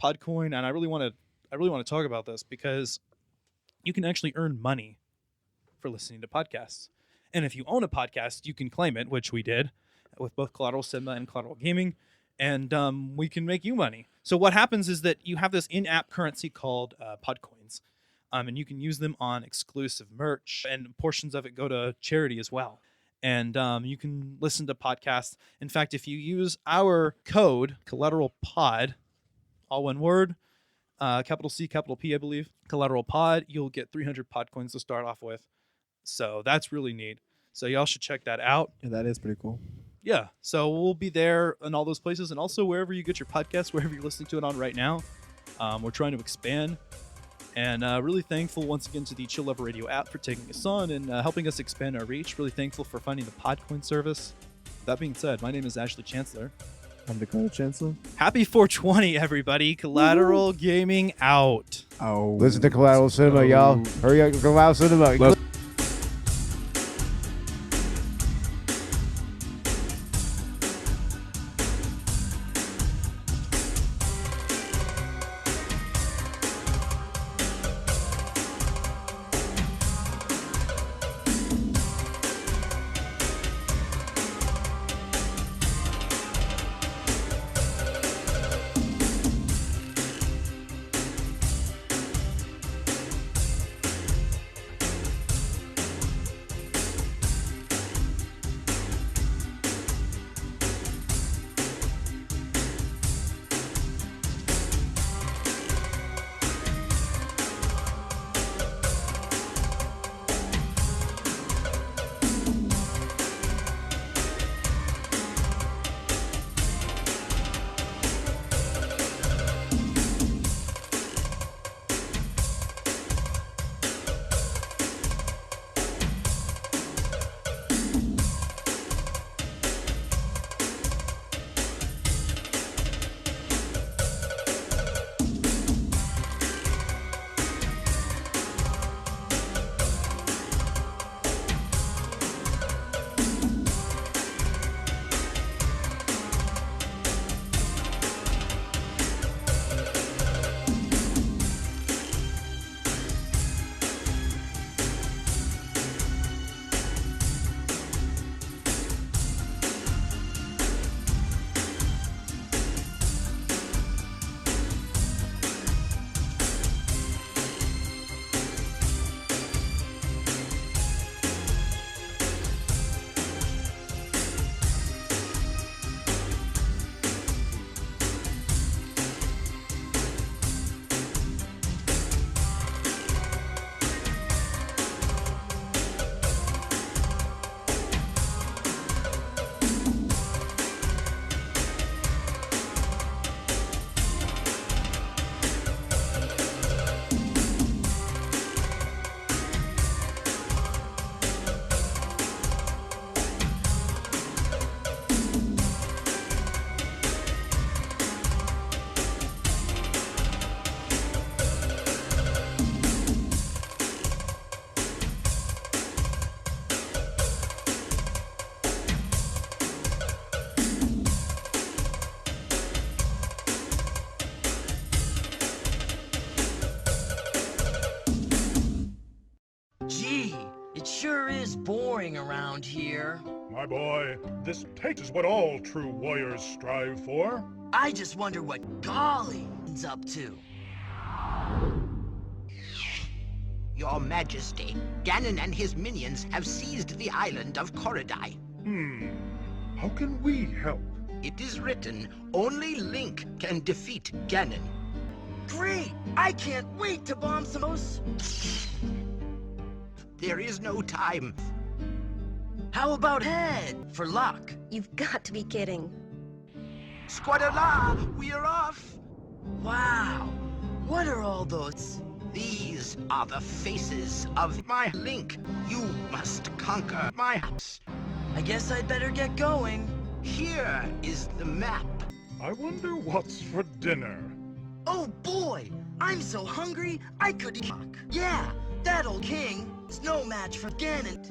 [SPEAKER 2] Podcoin, and I really want to talk about this because you can actually earn money for listening to podcasts. And if you own a podcast, you can claim it, which we did with both Collateral Cinema and Collateral Gaming, and we can make you money. So what happens is that you have this in-app currency called Podcoins, and you can use them on exclusive merch, and portions of it go to charity as well. And you can listen to podcasts. In fact, if you use our code, Collateral Pod, all one word, capital C, capital P, I believe, Collateral Pod, you'll get 300 Podcoins to start off with. So that's really neat. So y'all should check that out.
[SPEAKER 3] Yeah, that is pretty cool.
[SPEAKER 2] Yeah, so we'll be there in all those places, and also wherever you get your podcast, wherever you're listening to it on right now. We're trying to expand, and really thankful once again to the Chill Lover Radio app for taking us on and helping us expand our reach. Really thankful for finding the Podcoin service. That being said, my name is Ashley Chancellor.
[SPEAKER 3] I'm Dakota Chancellor.
[SPEAKER 2] Happy 420, everybody. Collateral Gaming out.
[SPEAKER 3] Oh.
[SPEAKER 4] Listen to Collateral Cinema, y'all. Hurry up, Collateral Cinema.
[SPEAKER 7] Gee, it sure is boring around here.
[SPEAKER 14] My boy, this taste is what all true warriors strive for.
[SPEAKER 5] I just wonder what Golly's up to.
[SPEAKER 7] Your Majesty, Ganon and his minions have seized the island of Korodai.
[SPEAKER 14] How can we help?
[SPEAKER 7] It is written, only Link can defeat Ganon.
[SPEAKER 5] Great! I can't wait to bomb some of those.
[SPEAKER 7] There is no time.
[SPEAKER 5] How about head for luck?
[SPEAKER 8] You've got to be kidding.
[SPEAKER 7] Squadala, we're off!
[SPEAKER 5] Wow! What are all those?
[SPEAKER 7] These are the faces of my Link. You must conquer my house.
[SPEAKER 5] I guess I'd better get going.
[SPEAKER 7] Here is the map.
[SPEAKER 14] I wonder what's for dinner.
[SPEAKER 5] Oh boy! I'm so hungry, I could eat. Yeah, that old king is no match for Ganon.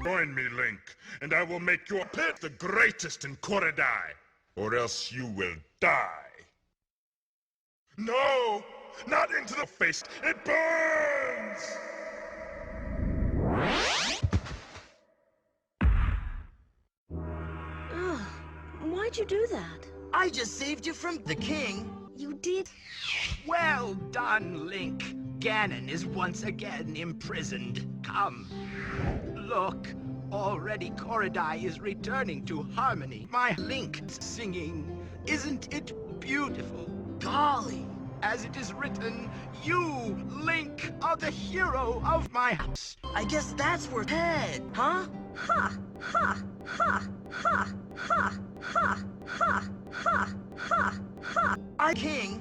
[SPEAKER 14] Join me, Link, and I will make your pit the greatest in Korodai, or else you will die. No! Not into the face! It burns!
[SPEAKER 8] Ugh, why'd you do that?
[SPEAKER 5] I just saved you from the king.
[SPEAKER 8] You did?
[SPEAKER 7] Well done, Link. Ganon is once again imprisoned. Come. Look, already Korodai is returning to harmony. My Link's singing. Isn't it beautiful?
[SPEAKER 5] Golly!
[SPEAKER 7] As it is written, you, Link, are the hero of my house.
[SPEAKER 5] I guess that's where head, huh?
[SPEAKER 8] Ha! Ha! Ha! Ha! Ha! Ha! Ha! Ha! Ha! Ha!
[SPEAKER 5] I king.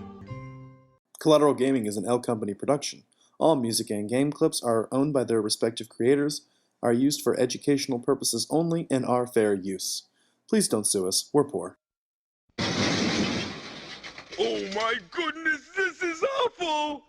[SPEAKER 1] Collateral Gaming is an L Company production. All music and game clips are owned by their respective creators, are used for educational purposes only, and are fair use. Please don't sue us, we're poor.
[SPEAKER 12] Oh my goodness, this is awful!